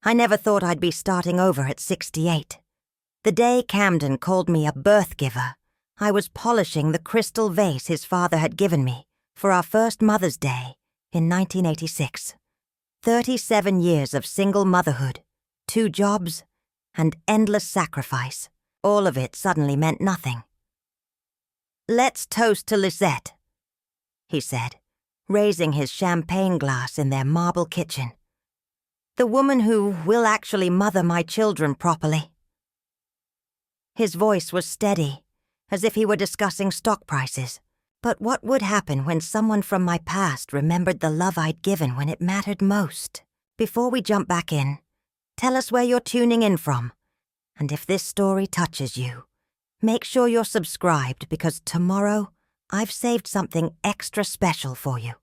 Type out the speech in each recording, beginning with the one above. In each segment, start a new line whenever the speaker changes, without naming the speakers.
I never thought I'd be starting over at 68. The day Camden called me a birth giver, I was polishing the crystal vase his father had given me for our first Mother's Day in 1986. 37 years of single motherhood, 2 jobs, and endless sacrifice. All of it suddenly meant nothing. "Let's toast to Lisette," he said, raising his champagne glass in their marble kitchen. "The woman who will actually mother my children properly." His voice was steady, as if he were discussing stock prices. But what would happen when someone from my past remembered the love I'd given when it mattered most? Before we jump back in, tell us where you're tuning in from. And if this story touches you, make sure you're subscribed because tomorrow I've saved something extra special for you.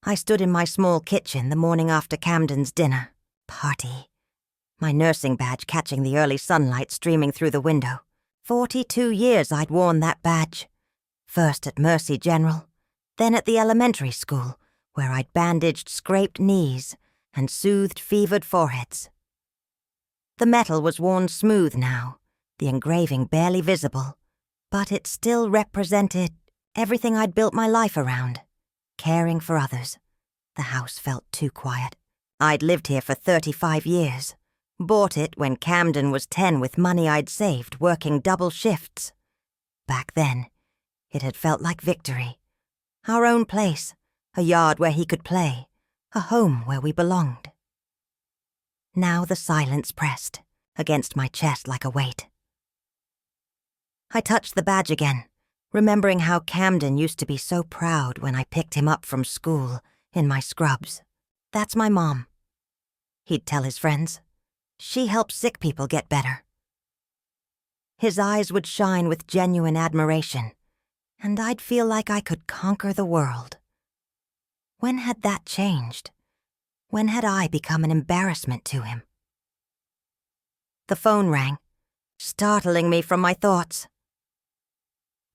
I stood in my small kitchen the morning after Camden's dinner party, my nursing badge catching the early sunlight streaming through the window. 42 years I'd worn that badge. First at Mercy General, then at the elementary school, where I'd bandaged scraped knees and soothed fevered foreheads. The metal was worn smooth now, the engraving barely visible, but it still represented everything I'd built my life around, caring for others. The house felt too quiet. I'd lived here for 35 years, bought it when Camden was 10 with money I'd saved working double shifts. Back then, it had felt like victory. Our own place, a yard where he could play, a home where we belonged. Now the silence pressed against my chest like a weight. I touched the badge again, remembering how Camden used to be so proud when I picked him up from school in my scrubs. "That's my mom," he'd tell his friends. "She helps sick people get better." His eyes would shine with genuine admiration, and I'd feel like I could conquer the world. When had that changed? When had I become an embarrassment to him? The phone rang, startling me from my thoughts.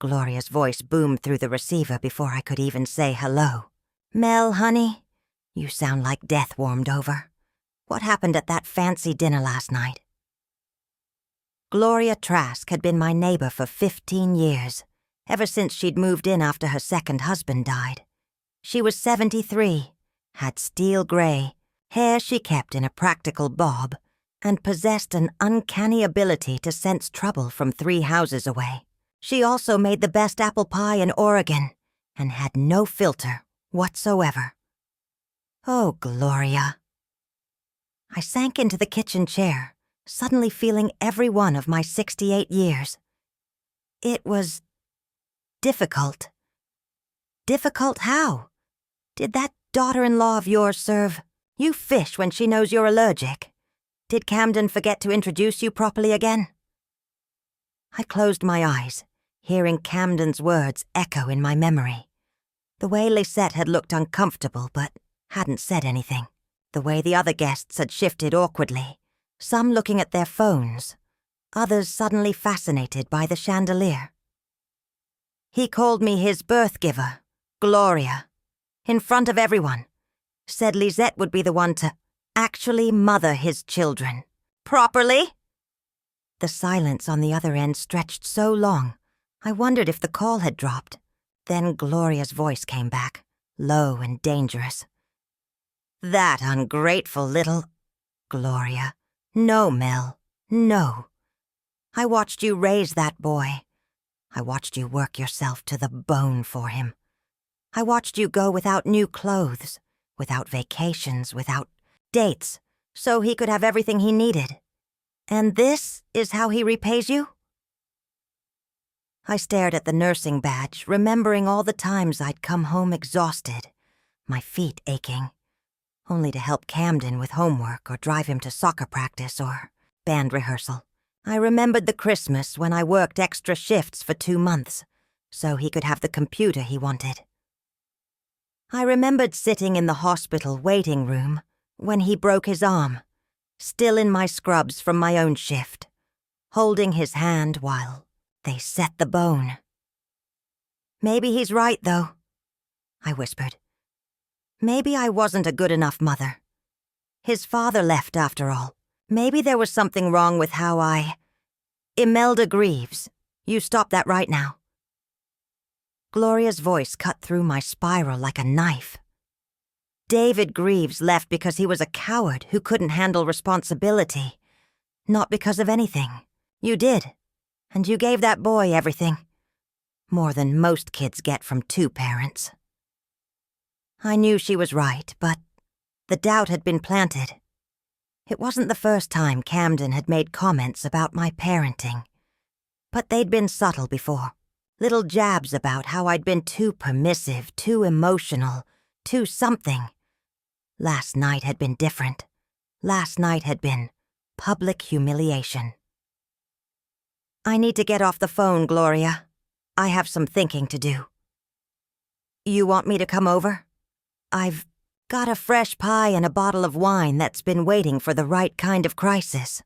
Gloria's voice boomed through the receiver before I could even say hello. "Mel, honey, you sound like death warmed over. What happened at that fancy dinner last night?" Gloria Trask had been my neighbor for 15 years, ever since she'd moved in after her second husband died. She was 73, had steel gray, hair she kept in a practical bob, and possessed an uncanny ability to sense trouble from 3 houses away. She also made the best apple pie in Oregon, and had no filter whatsoever. Oh, Gloria. I sank into the kitchen chair, suddenly feeling every one of my 68 years. It was difficult. Difficult how? Did that daughter-in-law of yours serve? You fish when she knows you're allergic. Did Camden forget to introduce you properly again? I closed my eyes, hearing Camden's words echo in my memory. The way Lisette had looked uncomfortable but hadn't said anything. The way the other guests had shifted awkwardly, some looking at their phones, others suddenly fascinated by the chandelier. He called me his birth giver, Gloria, in front of everyone. Said Lisette would be the one to actually mother his children. Properly? The silence on the other end stretched so long, I wondered if the call had dropped. Then Gloria's voice came back, low and dangerous. "That ungrateful little—" "Gloria, no, Mel, no. I watched you raise that boy. I watched you work yourself to the bone for him. I watched you go without new clothes, without vacations, without dates, so he could have everything he needed. And this is how he repays you?" I stared at the nursing badge, remembering all the times I'd come home exhausted, my feet aching, only to help Camden with homework or drive him to soccer practice or band rehearsal. I remembered the Christmas when I worked extra shifts for 2 months, so he could have the computer he wanted. I remembered sitting in the hospital waiting room when he broke his arm, still in my scrubs from my own shift, holding his hand while they set the bone. "Maybe he's right, though," I whispered. "Maybe I wasn't a good enough mother. His father left after all. Maybe there was something wrong with how Imelda Greaves. You stop that right now. Gloria's voice cut through my spiral like a knife. David Greaves left because he was a coward who couldn't handle responsibility. Not because of anything. You did. And you gave that boy everything. More than most kids get from two parents. I knew she was right, but the doubt had been planted. It wasn't the first time Camden had made comments about my parenting. But they'd been subtle before. Little jabs about how I'd been too permissive, too emotional, too something. Last night had been different. Last night had been public humiliation. I need to get off the phone, Gloria. I have some thinking to do. You want me to come over? I've got a fresh pie and a bottle of wine that's been waiting for the right kind of crisis.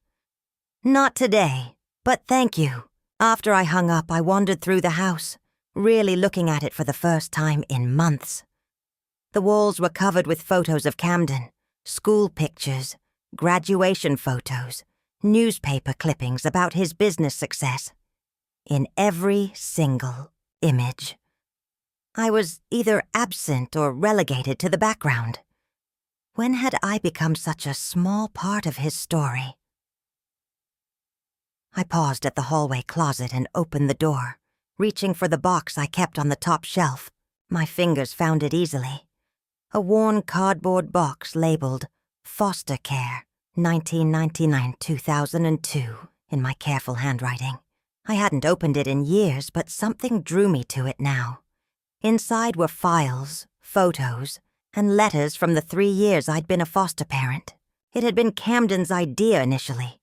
Not today, but thank you. After I hung up, I wandered through the house, really looking at it for the first time in months. The walls were covered with photos of Camden, school pictures, graduation photos, newspaper clippings about his business success. In every single image. I was either absent or relegated to the background. When had I become such a small part of his story? I paused at the hallway closet and opened the door, reaching for the box I kept on the top shelf. My fingers found it easily. A worn cardboard box labeled Foster Care, 1999-2002, in my careful handwriting. I hadn't opened it in years, but something drew me to it now. Inside were files, photos, and letters from the 3 years I'd been a foster parent. It had been Camden's idea initially.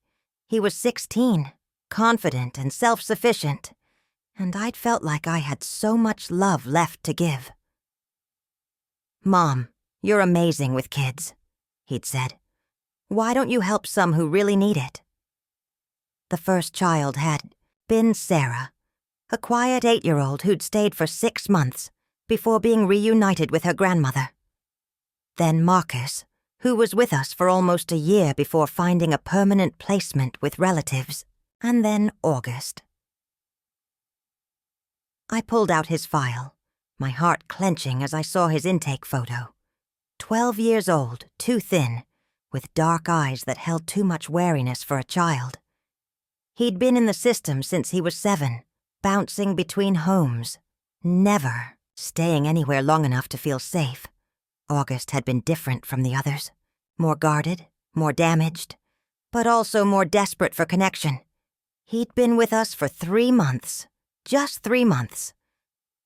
He was 16, confident and self-sufficient, and I'd felt like I had so much love left to give. "Mom, you're amazing with kids," he'd said. "Why don't you help some who really need it?" The first child had been Sarah, a quiet 8-year-old who'd stayed for 6 months before being reunited with her grandmother. Then Marcus, who was with us for almost a year before finding a permanent placement with relatives, and then August. I pulled out his file, my heart clenching as I saw his intake photo. 12 years old, too thin, with dark eyes that held too much wariness for a child. He'd been in the system since he was 7, bouncing between homes, never staying anywhere long enough to feel safe. August had been different from the others, more guarded, more damaged, but also more desperate for connection. He'd been with us for 3 months, just 3 months.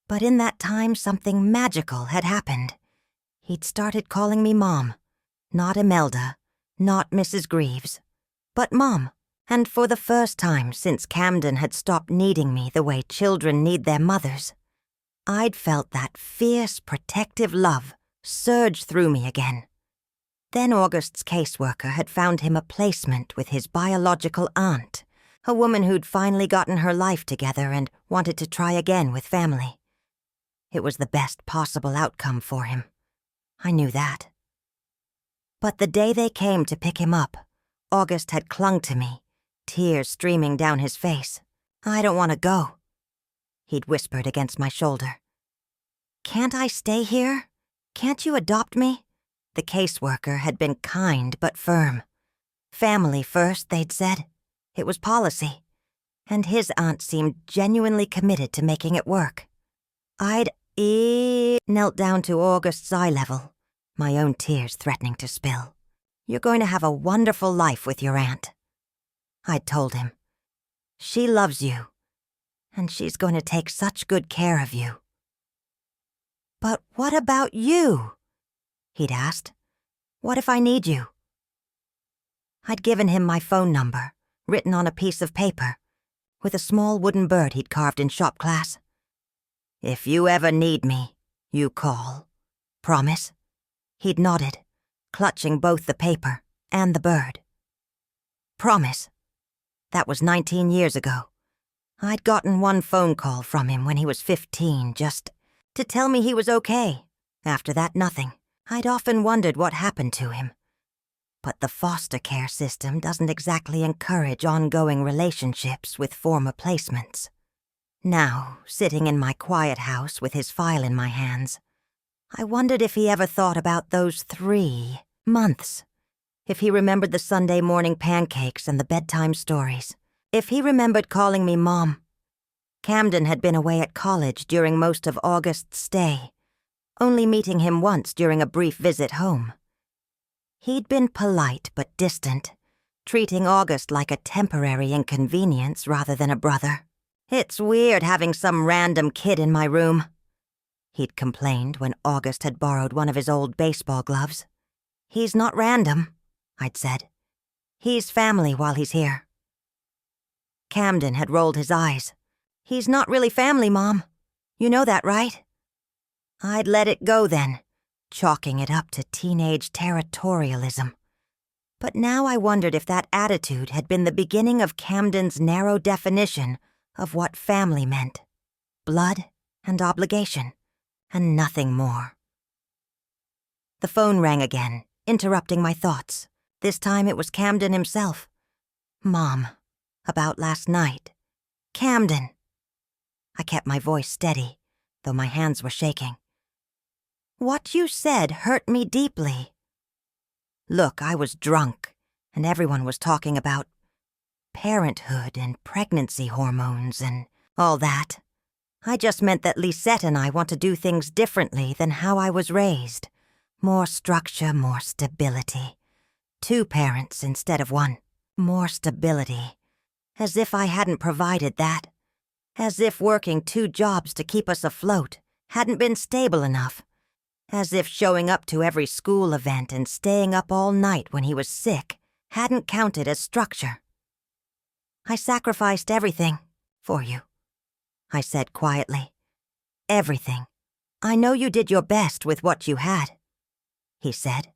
But in that time, something magical had happened. He'd started calling me Mom, not Imelda, not Mrs. Greaves, but Mom. And for the first time since Camden had stopped needing me the way children need their mothers, I'd felt that fierce, protective love surge through me again. Then August's caseworker had found him a placement with his biological aunt, a woman who'd finally gotten her life together and wanted to try again with family. It was the best possible outcome for him. I knew that. But the day they came to pick him up, August had clung to me, tears streaming down his face. "I don't want to go," he'd whispered against my shoulder. "Can't I stay here? Can't you adopt me?" The caseworker had been kind but firm. Family first, they'd said. It was policy. And his aunt seemed genuinely committed to making it work. I'd knelt down to August's eye level, my own tears threatening to spill. "You're going to have a wonderful life with your aunt," I'd told him. "She loves you, and she's going to take such good care of you." "But what about you?" he'd asked. "What if I need you?" I'd given him my phone number, written on a piece of paper, with a small wooden bird he'd carved in shop class. "If you ever need me, you call. Promise?" He'd nodded, clutching both the paper and the bird. Promise. That was 19 years ago. I'd gotten one phone call from him when he was 15, just to tell me he was okay. After that, nothing. I'd often wondered what happened to him. But the foster care system doesn't exactly encourage ongoing relationships with former placements. Now, sitting in my quiet house with his file in my hands, I wondered if he ever thought about those 3 months. If he remembered the Sunday morning pancakes and the bedtime stories. If he remembered calling me Mom. Camden had been away at college during most of August's stay, only meeting him once during a brief visit home. He'd been polite but distant, treating August like a temporary inconvenience rather than a brother. "It's weird having some random kid in my room," he'd complained when August had borrowed one of his old baseball gloves. "He's not random," I'd said. "He's family while he's here." Camden had rolled his eyes. "He's not really family, Mom. You know that, right?" I'd let it go then, chalking it up to teenage territorialism. But now I wondered if that attitude had been the beginning of Camden's narrow definition of what family meant. Blood and obligation, and nothing more. The phone rang again, interrupting my thoughts. This time it was Camden himself. "Mom, about last night. Camden." I kept my voice steady, though my hands were shaking. "What you said hurt me deeply." Look, I was drunk, and everyone was talking about parenthood and pregnancy hormones and all that. I just meant that Lisette and I want to do things differently than how I was raised. More structure, more stability. 2 parents instead of 1. More stability. As if I hadn't provided that. As if working 2 jobs to keep us afloat hadn't been stable enough. As if showing up to every school event and staying up all night when he was sick hadn't counted as structure. "I sacrificed everything for you," I said quietly. "Everything. I know you did your best with what you had," he said.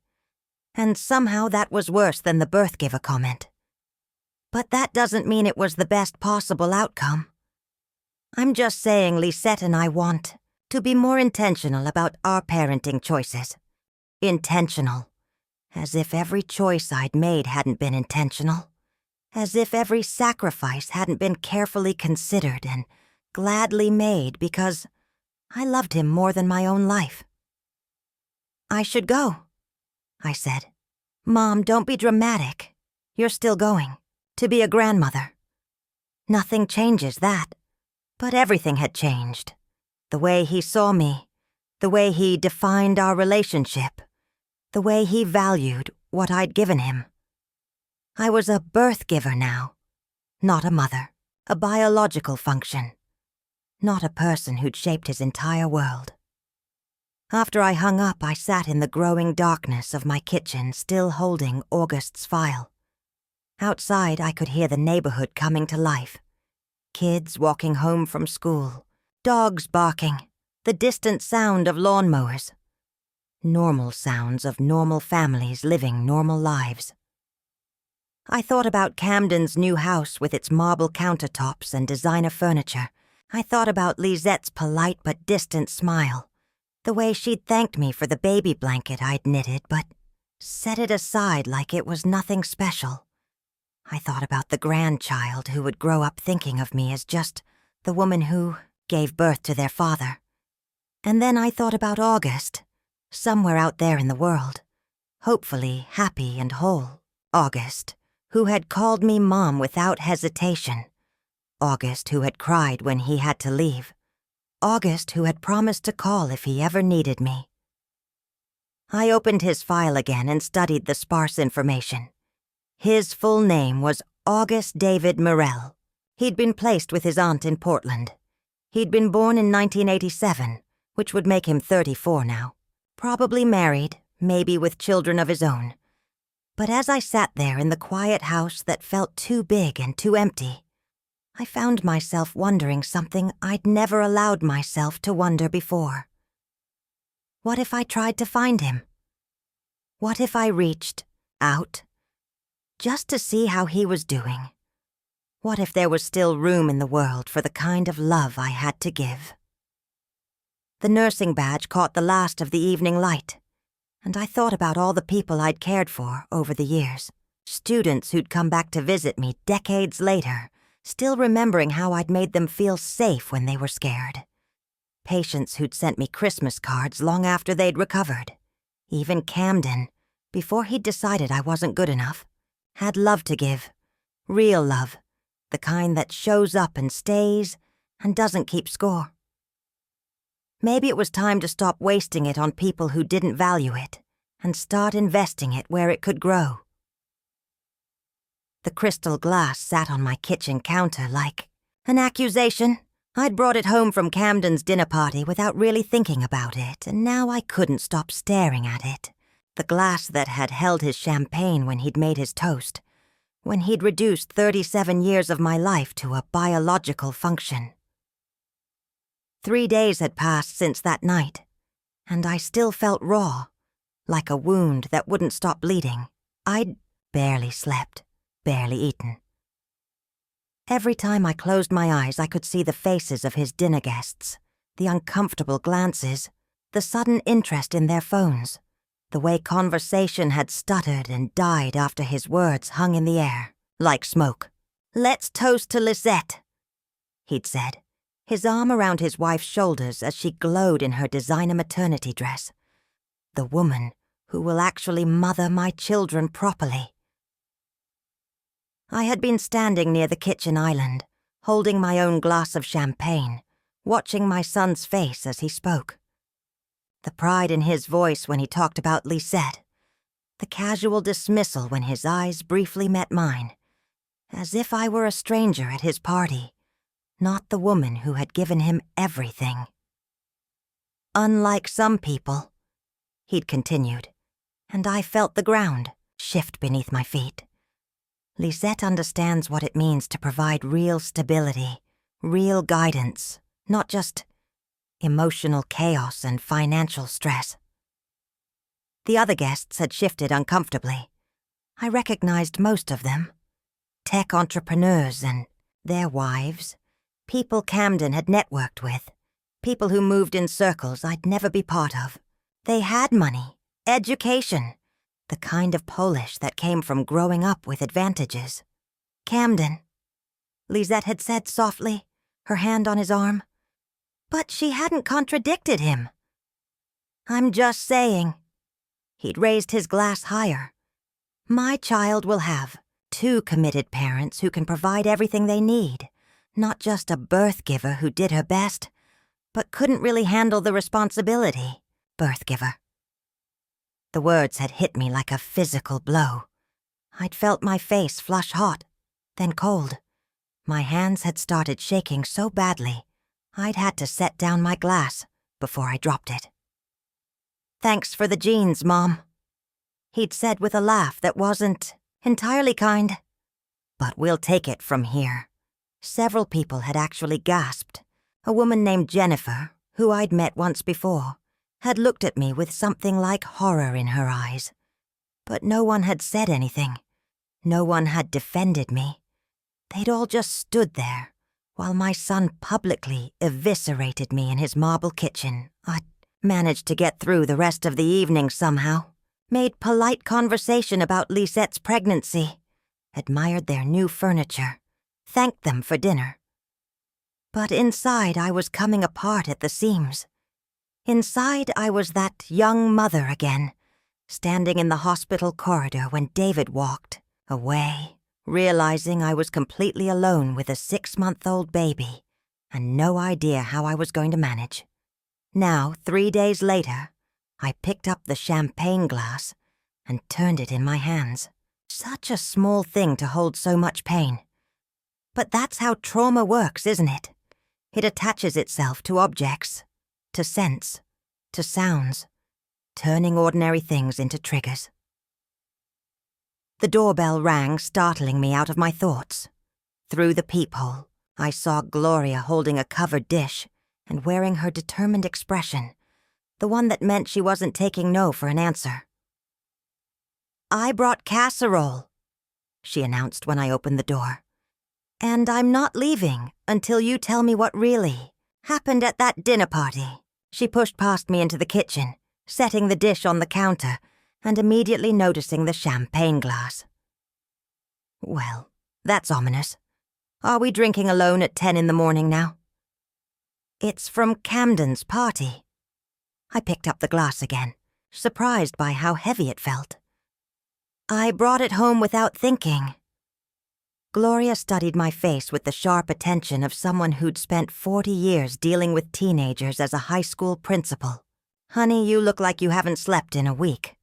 And somehow that was worse than the birth giver comment. But that doesn't mean it was the best possible outcome. I'm just saying Lisette and I want to be more intentional about our parenting choices. Intentional. As if every choice I'd made hadn't been intentional. As if every sacrifice hadn't been carefully considered and gladly made because I loved him more than my own life. "I should go," I said. "Mom, don't be dramatic. You're still going. To be a grandmother. Nothing changes that. But everything had changed. The way he saw me. The way he defined our relationship. The way he valued what I'd given him. I was a birth giver now. Not a mother. A biological function. Not a person who'd shaped his entire world. After I hung up, I sat in the growing darkness of my kitchen, still holding August's file. Outside, I could hear the neighborhood coming to life. Kids walking home from school. Dogs barking. The distant sound of lawnmowers. Normal sounds of normal families living normal lives. I thought about Camden's new house with its marble countertops and designer furniture. I thought about Lisette's polite but distant smile. The way she'd thanked me for the baby blanket I'd knitted, but set it aside like it was nothing special. I thought about the grandchild who would grow up thinking of me as just the woman who gave birth to their father. And then I thought about August, somewhere out there in the world, hopefully happy and whole. August, who had called me Mom without hesitation. August, who had cried when he had to leave. August, who had promised to call if he ever needed me. I opened his file again and studied the sparse information. His full name was August David Morell. He'd been placed with his aunt in Portland. He'd been born in 1987, which would make him 34 now. Probably married, maybe with children of his own. But as I sat there in the quiet house that felt too big and too empty, I found myself wondering something I'd never allowed myself to wonder before. What if I tried to find him? What if I reached out just to see how he was doing? What if there was still room in the world for the kind of love I had to give? The nursing badge caught the last of the evening light. and I thought about all the people I'd cared for over the years. Students who'd come back to visit me decades later, still remembering how I'd made them feel safe when they were scared. Patients who'd sent me Christmas cards long after they'd recovered. Even Camden, before he'd decided I wasn't good enough, had love to give. Real love. The kind that shows up and stays and doesn't keep score. Maybe it was time to stop wasting it on people who didn't value it and start investing it where it could grow. The crystal glass sat on my kitchen counter like an accusation. I'd brought it home from Camden's dinner party without really thinking about it, and now I couldn't stop staring at it. The glass that had held his champagne when he'd made his toast, when he'd reduced 37 years of my life to a biological function. 3 days had passed since that night, and I still felt raw, like a wound that wouldn't stop bleeding. I'd barely slept, barely eaten. Every time I closed my eyes, I could see the faces of his dinner guests, the uncomfortable glances, the sudden interest in their phones, the way conversation had stuttered and died after his words hung in the air, like smoke. "Let's toast to Lisette," he'd said, his arm around his wife's shoulders as she glowed in her designer maternity dress. "The woman who will actually mother my children properly." I had been standing near the kitchen island, holding my own glass of champagne, watching my son's face as he spoke. The pride in his voice when he talked about Lisette, the casual dismissal when his eyes briefly met mine, as if I were a stranger at his party, not the woman who had given him everything. "Unlike some people," he'd continued, and I felt the ground shift beneath my feet. "Lisette understands what it means to provide real stability, real guidance, not just emotional chaos and financial stress." The other guests had shifted uncomfortably. I recognized most of them. Tech entrepreneurs and their wives, people Camden had networked with, people who moved in circles I'd never be part of. They had money, education, the kind of polish that came from growing up with advantages. "Camden," Lisette had said softly, her hand on his arm. But she hadn't contradicted him. "I'm just saying." He'd raised his glass higher. "My child will have 2 committed parents who can provide everything they need, not just a birth giver who did her best, but couldn't really handle the responsibility. Birth giver." The words had hit me like a physical blow. I'd felt my face flush hot, then cold. My hands had started shaking so badly, I'd had to set down my glass before I dropped it. "Thanks for the jeans, Mom," he'd said with a laugh that wasn't entirely kind. "But we'll take it from here." Several people had actually gasped. A woman named Jennifer, who I'd met once before, had looked at me with something like horror in her eyes. But no one had said anything. No one had defended me. They'd all just stood there, while my son publicly eviscerated me in his marble kitchen. I'd managed to get through the rest of the evening somehow, made polite conversation about Lisette's pregnancy, admired their new furniture, thanked them for dinner. But inside I was coming apart at the seams. Inside I was that young mother again, standing in the hospital corridor when David walked away, realizing I was completely alone with a 6-month-old baby and no idea how I was going to manage. Now, 3 days later, I picked up the champagne glass and turned it in my hands. Such a small thing to hold so much pain. But that's how trauma works, isn't it? It attaches itself to objects, to scents, to sounds, turning ordinary things into triggers. The doorbell rang, startling me out of my thoughts. Through the peephole, I saw Gloria holding a covered dish and wearing her determined expression, the one that meant she wasn't taking no for an answer. "I brought casserole," she announced when I opened the door. "And I'm not leaving until you tell me what really happened at that dinner party." She pushed past me into the kitchen, setting the dish on the counter and immediately noticing the champagne glass. Well, that's ominous. Are we drinking alone at 10 in the morning now? It's from Camden's party. I picked up the glass again, surprised by how heavy it felt. I brought it home without thinking. Gloria studied my face with the sharp attention of someone who'd spent 40 years dealing with teenagers as a high school principal. Honey, you look like you haven't slept in a week.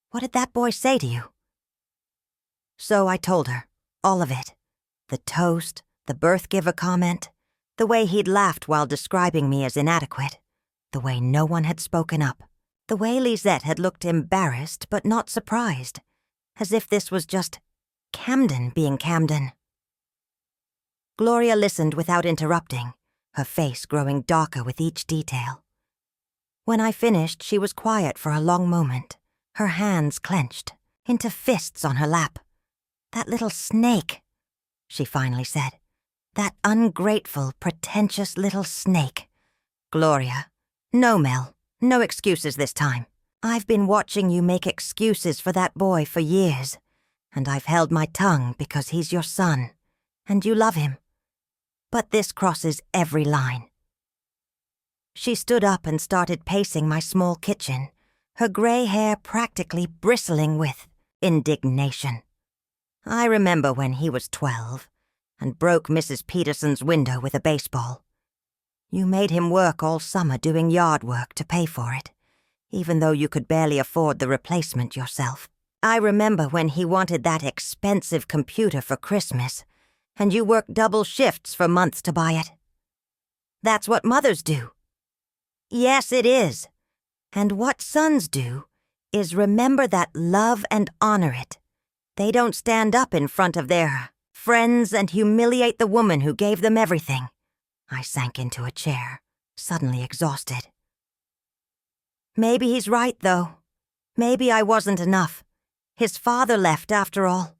What did that boy say to you? So I told her, all of it. The toast, the birth giver comment, the way he'd laughed while describing me as inadequate, the way no one had spoken up, the way Lisette had looked embarrassed but not surprised, as if this was just Camden being Camden. Gloria listened without interrupting, her face growing darker with each detail. When I finished, she was quiet for a long moment, her hands clenched, into fists on her lap. That little snake, she finally said. That ungrateful, pretentious little snake. Gloria. No, Mel. No excuses this time. I've been watching you make excuses for that boy for years, and I've held my tongue because he's your son, and you love him. But this crosses every line. She stood up and started pacing my small kitchen, her gray hair practically bristling with indignation. I remember when he was 12 and broke Mrs. Peterson's window with a baseball. You made him work all summer doing yard work to pay for it, even though you could barely afford the replacement yourself. I remember when he wanted that expensive computer for Christmas, and you worked double shifts for months to buy it. That's what mothers do. Yes, it is. And what sons do is remember that love and honor it. They don't stand up in front of their friends and humiliate the woman who gave them everything. I sank into a chair, suddenly exhausted. Maybe he's right, though. Maybe I wasn't enough. His father left, after all.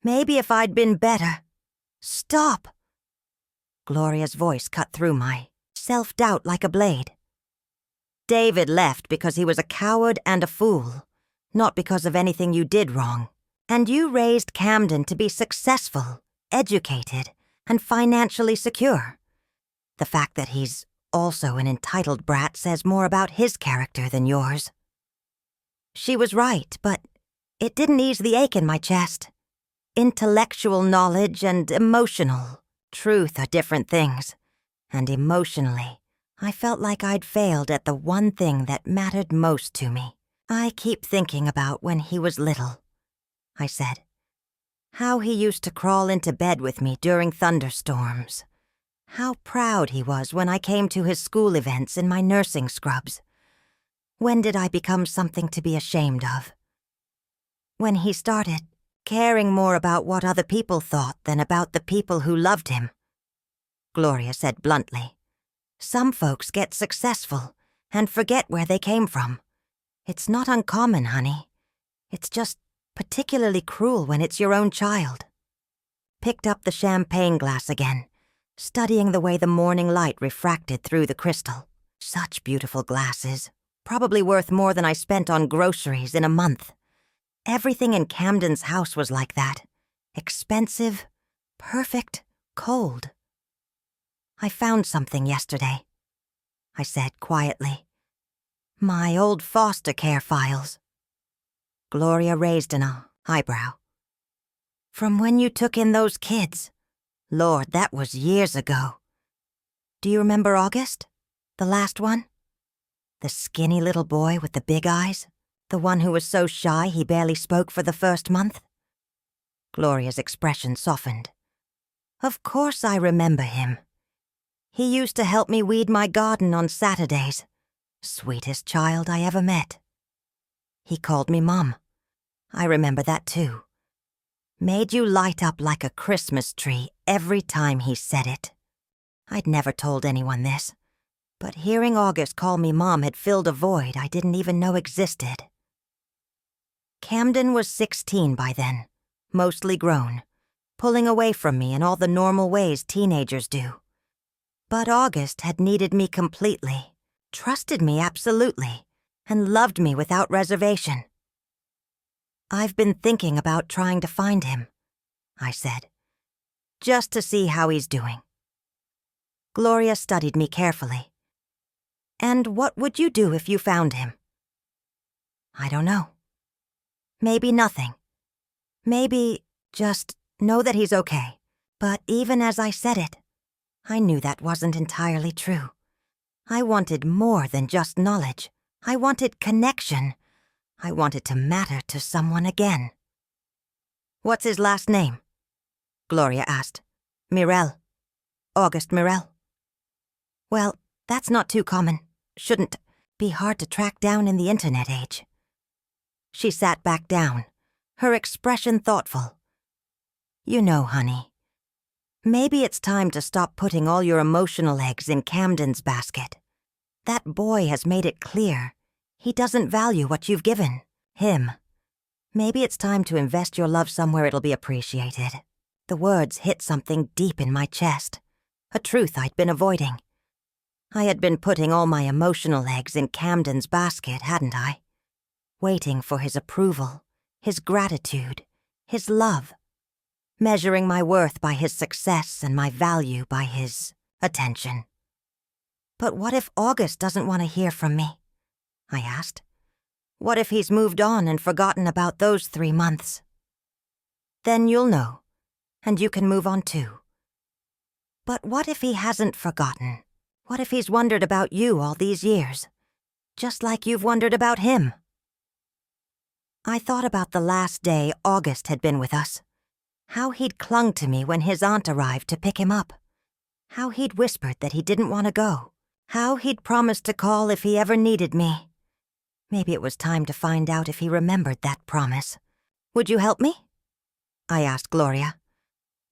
Maybe if I'd been better. Stop! Gloria's voice cut through my self-doubt like a blade. David left because he was a coward and a fool, not because of anything you did wrong. And you raised Camden to be successful, educated, and financially secure. The fact that he's also an entitled brat says more about his character than yours. She was right, but it didn't ease the ache in my chest. Intellectual knowledge and emotional truth are different things, and emotionally, I felt like I'd failed at the one thing that mattered most to me. I keep thinking about when he was little, I said. How he used to crawl into bed with me during thunderstorms. How proud he was when I came to his school events in my nursing scrubs. When did I become something to be ashamed of? When he started caring more about what other people thought than about the people who loved him. Gloria said bluntly, some folks get successful and forget where they came from. It's not uncommon, honey. It's just particularly cruel when it's your own child. Picked up the champagne glass again, studying the way the morning light refracted through the crystal. Such beautiful glasses, probably worth more than I spent on groceries in a month. Everything in Camden's house was like that. Expensive, perfect, cold. I found something yesterday, I said quietly. My old foster care files. Gloria raised an eyebrow. From when you took in those kids. Lord, that was years ago. Do you remember August? The last one? The skinny little boy with the big eyes? The one who was so shy he barely spoke for the first month? Gloria's expression softened. Of course I remember him. He used to help me weed my garden on Saturdays. Sweetest child I ever met. He called me Mom. I remember that too. Made you light up like a Christmas tree every time he said it. I'd never told anyone this, but hearing August call me Mom had filled a void I didn't even know existed. Camden was 16 by then, mostly grown, pulling away from me in all the normal ways teenagers do. But August had needed me completely, trusted me absolutely, and loved me without reservation. I've been thinking about trying to find him, I said, just to see how he's doing. Gloria studied me carefully. And what would you do if you found him? I don't know. Maybe nothing. Maybe just know that he's okay. But even as I said it, I knew that wasn't entirely true. I wanted more than just knowledge. I wanted connection. I wanted to matter to someone again. What's his last name? Gloria asked. Mirel. August Mirel. Well, that's not too common. Shouldn't be hard to track down in the internet age. She sat back down, her expression thoughtful. You know, honey, maybe it's time to stop putting all your emotional eggs in Camden's basket. That boy has made it clear he doesn't value what you've given him. Maybe it's time to invest your love somewhere it'll be appreciated. The words hit something deep in my chest, a truth I'd been avoiding. I had been putting all my emotional eggs in Camden's basket, hadn't I? Waiting for his approval, his gratitude, his love. Measuring my worth by his success and my value by his attention. But what if August doesn't want to hear from me? I asked. What if he's moved on and forgotten about those 3 months? Then you'll know, and you can move on too. But what if he hasn't forgotten? What if he's wondered about you all these years, just like you've wondered about him? I thought about the last day August had been with us. How he'd clung to me when his aunt arrived to pick him up. How he'd whispered that he didn't want to go. How he'd promised to call if he ever needed me. Maybe it was time to find out if he remembered that promise. Would you help me? I asked Gloria.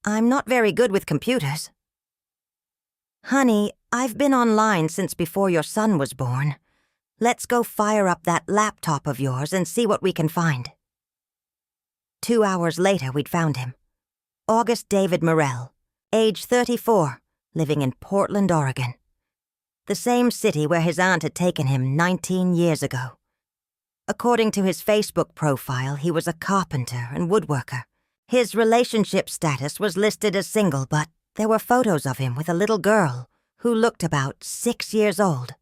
I'm not very good with computers. Honey, I've been online since before your son was born. Let's go fire up that laptop of yours and see what we can find. 2 hours later, we'd found him. August David Morell, age 34, living in Portland, Oregon. The same city where his aunt had taken him 19 years ago. According to his Facebook profile, he was a carpenter and woodworker. His relationship status was listed as single, but there were photos of him with a little girl who looked about 6 years old.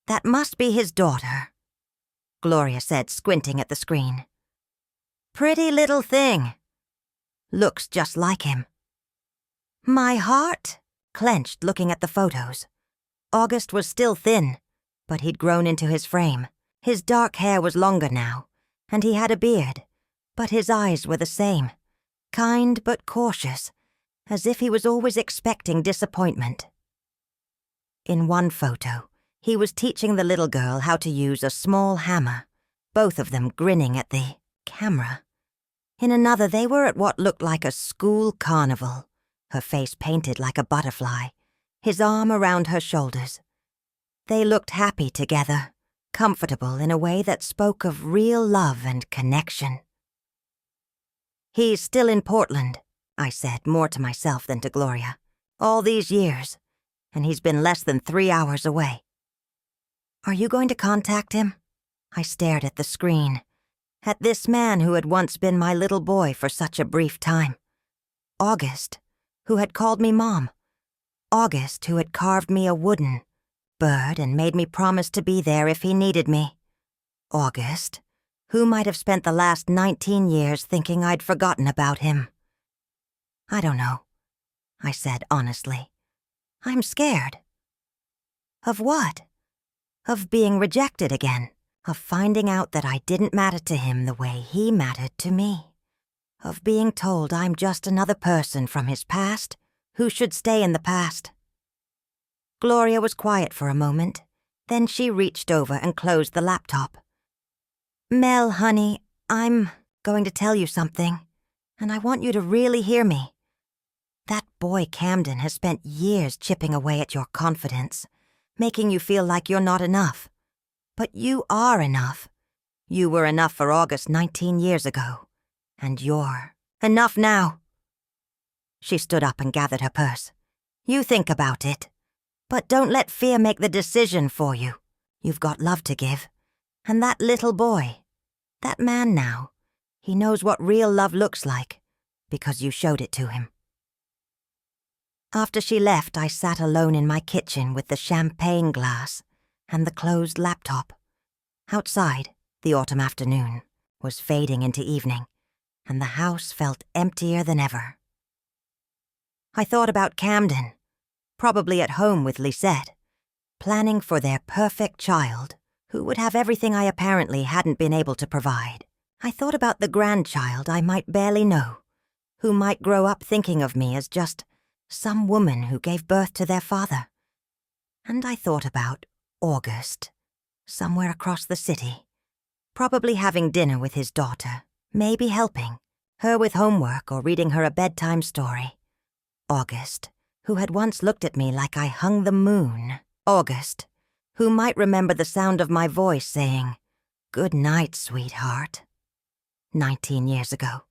That must be his daughter, Gloria said, squinting at the screen. Pretty little thing. Looks just like him. My heart clenched looking at the photos. August was still thin, but he'd grown into his frame. His dark hair was longer now, and he had a beard, but his eyes were the same, kind but cautious, as if he was always expecting disappointment. In one photo, he was teaching the little girl how to use a small hammer, both of them grinning at the camera. In another, they were at what looked like a school carnival, her face painted like a butterfly, his arm around her shoulders. They looked happy together, comfortable in a way that spoke of real love and connection. He's still in Portland, I said, more to myself than to Gloria. All these years, and he's been less than 3 hours away. Are you going to contact him? I stared at the screen, at this man who had once been my little boy for such a brief time. August, who had called me Mom. August, who had carved me a wooden bird and made me promise to be there if he needed me. August, who might have spent the last 19 years thinking I'd forgotten about him. I don't know, I said honestly. I'm scared. Of what? Of being rejected again. Of finding out that I didn't matter to him the way he mattered to me. Of being told I'm just another person from his past who should stay in the past. Gloria was quiet for a moment. Then she reached over and closed the laptop. Mel, honey, I'm going to tell you something, and I want you to really hear me. That boy Camden has spent years chipping away at your confidence, making you feel like you're not enough. But you are enough. You were enough for August 19 years ago, and you're enough now. She stood up and gathered her purse. You think about it, but don't let fear make the decision for you. You've got love to give. And that little boy, that man now, he knows what real love looks like, because you showed it to him." After she left, I sat alone in my kitchen with the champagne glass and the closed laptop. Outside, the autumn afternoon was fading into evening, and the house felt emptier than ever. I thought about Camden, probably at home with Lisette, planning for their perfect child, who would have everything I apparently hadn't been able to provide. I thought about the grandchild I might barely know, who might grow up thinking of me as just some woman who gave birth to their father. And I thought about August, somewhere across the city, probably having dinner with his daughter, maybe helping, her with homework or reading her a bedtime story. August, who had once looked at me like I hung the moon. August, who might remember the sound of my voice saying, "Good night, sweetheart," 19 years ago.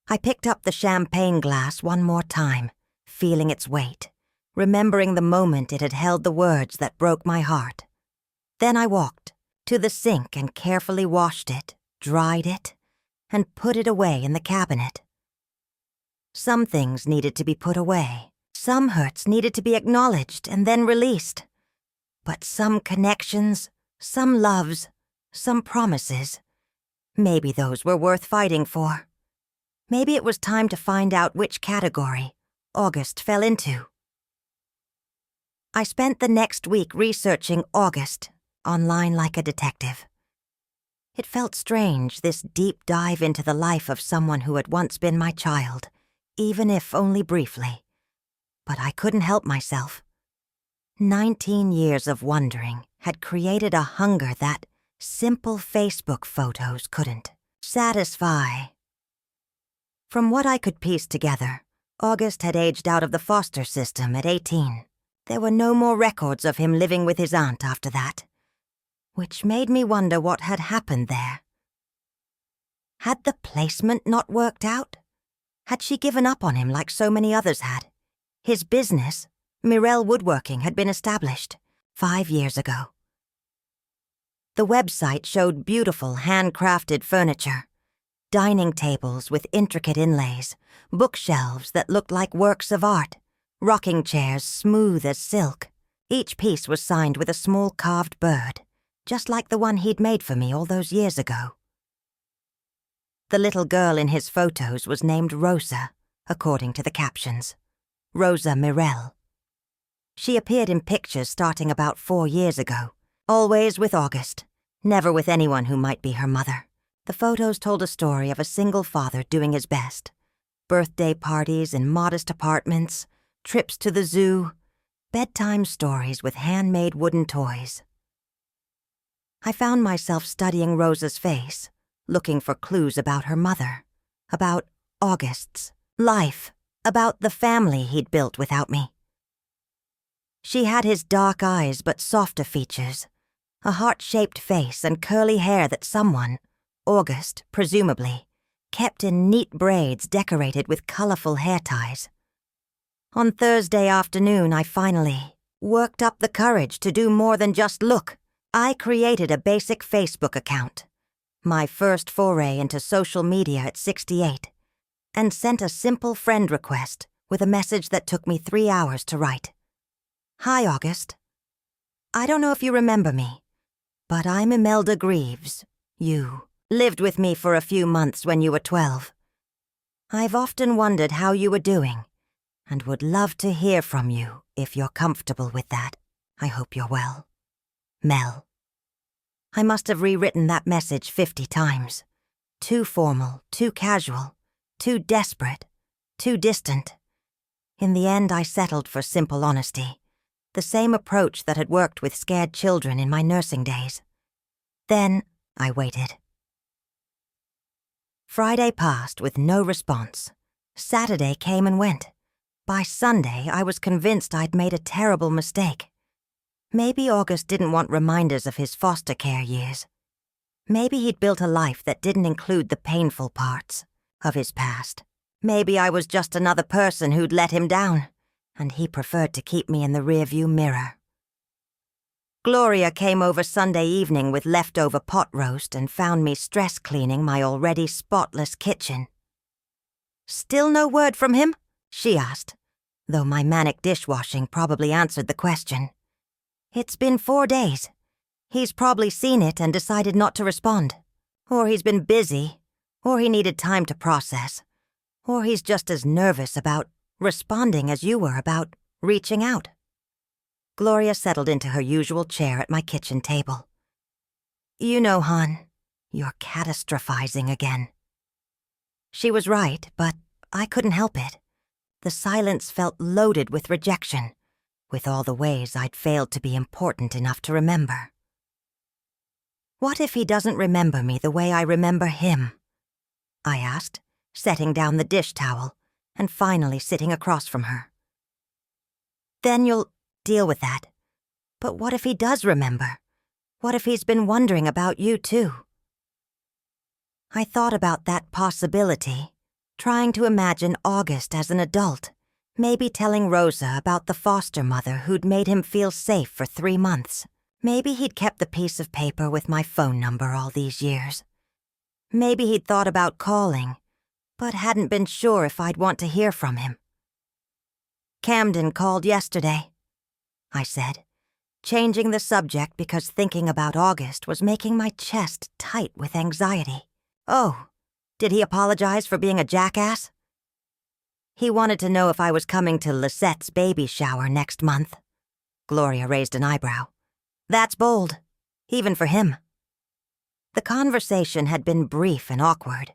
I picked up the champagne glass one more time, feeling its weight, remembering the moment it had held the words that broke my heart. Then I walked to the sink and carefully washed it, dried it, and put it away in the cabinet. Some things needed to be put away. Some hurts needed to be acknowledged and then released. But some connections, some loves, some promises, maybe those were worth fighting for. Maybe it was time to find out which category August fell into. I spent the next week researching August online like a detective. It felt strange, this deep dive into the life of someone who had once been my child, even if only briefly. But I couldn't help myself. 19 years of wondering had created a hunger that simple Facebook photos couldn't satisfy. From what I could piece together, August had aged out of the foster system at 18. There were no more records of him living with his aunt after that, which made me wonder what had happened there. Had the placement not worked out? Had she given up on him like so many others had? His business, Mirel Woodworking, had been established 5 years ago. The website showed beautiful handcrafted furniture, dining tables with intricate inlays, bookshelves that looked like works of art, rocking chairs smooth as silk. Each piece was signed with a small carved bird, just like the one he'd made for me all those years ago. The little girl in his photos was named Rosa, according to the captions. Rosa Mirel. She appeared in pictures starting about 4 years ago, always with August, never with anyone who might be her mother. The photos told a story of a single father doing his best. Birthday parties in modest apartments, trips to the zoo, bedtime stories with handmade wooden toys. I found myself studying Rosa's face, looking for clues about her mother, about August's life, about the family he'd built without me. She had his dark eyes but softer features, a heart-shaped face and curly hair that someone, August, presumably, kept in neat braids decorated with colorful hair ties. On Thursday afternoon, I finally worked up the courage to do more than just look. I created a basic Facebook account, my first foray into social media at 68, and sent a simple friend request with a message that took me 3 hours to write. "Hi, August. I don't know if you remember me, but I'm Imelda Greaves. You lived with me for a few months when you were 12. I've often wondered how you were doing, and would love to hear from you if you're comfortable with that. I hope you're well. Mel." I must have rewritten that message 50 times. Too formal, too casual, too desperate, too distant. In the end, I settled for simple honesty, the same approach that had worked with scared children in my nursing days. Then I waited. Friday passed with no response. Saturday came and went. By Sunday, I was convinced I'd made a terrible mistake. Maybe August didn't want reminders of his foster care years. Maybe he'd built a life that didn't include the painful parts of his past. Maybe I was just another person who'd let him down, and he preferred to keep me in the rearview mirror. Gloria came over Sunday evening with leftover pot roast and found me stress cleaning my already spotless kitchen. "Still no word from him?" she asked, though my manic dishwashing probably answered the question. "It's been 4 days. He's probably seen it and decided not to respond. Or he's been busy, or he needed time to process, or he's just as nervous about responding as you were about reaching out." Gloria settled into her usual chair at my kitchen table. "You know, hon, you're catastrophizing again." She was right, but I couldn't help it. The silence felt loaded with rejection, with all the ways I'd failed to be important enough to remember. "What if he doesn't remember me the way I remember him?" I asked, setting down the dish towel and finally sitting across from her. "Then you'll deal with that. But what if he does remember? What if he's been wondering about you too?" I thought about that possibility, trying to imagine August as an adult, maybe telling Rosa about the foster mother who'd made him feel safe for 3 months. Maybe he'd kept the piece of paper with my phone number all these years. Maybe he'd thought about calling, but hadn't been sure if I'd want to hear from him. "Camden called yesterday," I said, changing the subject because thinking about August was making my chest tight with anxiety. "Oh, did he apologize for being a jackass?" "He wanted to know if I was coming to Lisette's baby shower next month." Gloria raised an eyebrow. "That's bold, even for him." The conversation had been brief and awkward.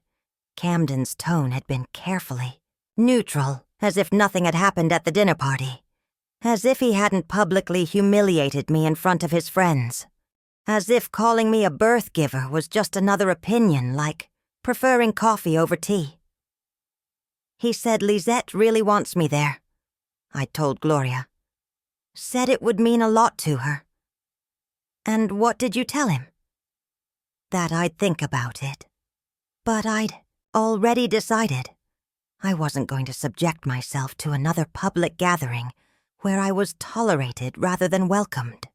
Camden's tone had been carefully neutral, as if nothing had happened at the dinner party. As if he hadn't publicly humiliated me in front of his friends. As if calling me a birth giver was just another opinion, like preferring coffee over tea. "He said Lisette really wants me there," I told Gloria. "Said it would mean a lot to her." "And what did you tell him?" "That I'd think about it. But I'd already decided. I wasn't going to subject myself to another public gathering where I was tolerated rather than welcomed,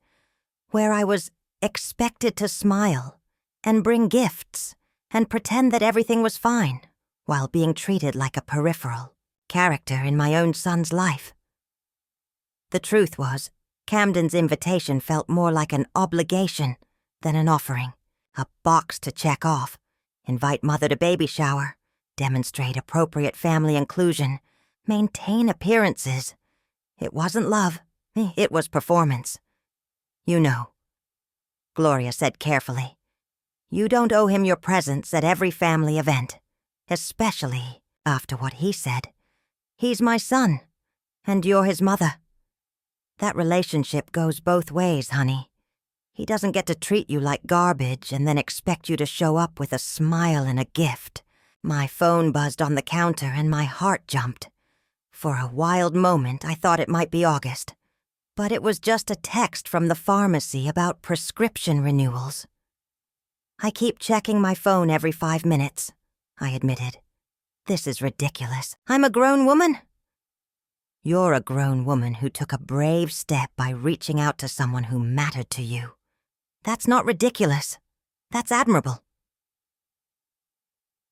where I was expected to smile and bring gifts and pretend that everything was fine while being treated like a peripheral character in my own son's life. The truth was, Camden's invitation felt more like an obligation than an offering, a box to check off, invite mother to baby shower, demonstrate appropriate family inclusion, maintain appearances. It wasn't love, it was performance. "You know," Gloria said carefully, "you don't owe him your presence at every family event, especially after what he said. He's my son, and you're his mother. That relationship goes both ways, honey. He doesn't get to treat you like garbage and then expect you to show up with a smile and a gift." My phone buzzed on the counter and my heart jumped. For a wild moment, I thought it might be August. But it was just a text from the pharmacy about prescription renewals. "I keep checking my phone every 5 minutes," I admitted. "This is ridiculous. I'm a grown woman." "You're a grown woman who took a brave step by reaching out to someone who mattered to you. That's not ridiculous. That's admirable."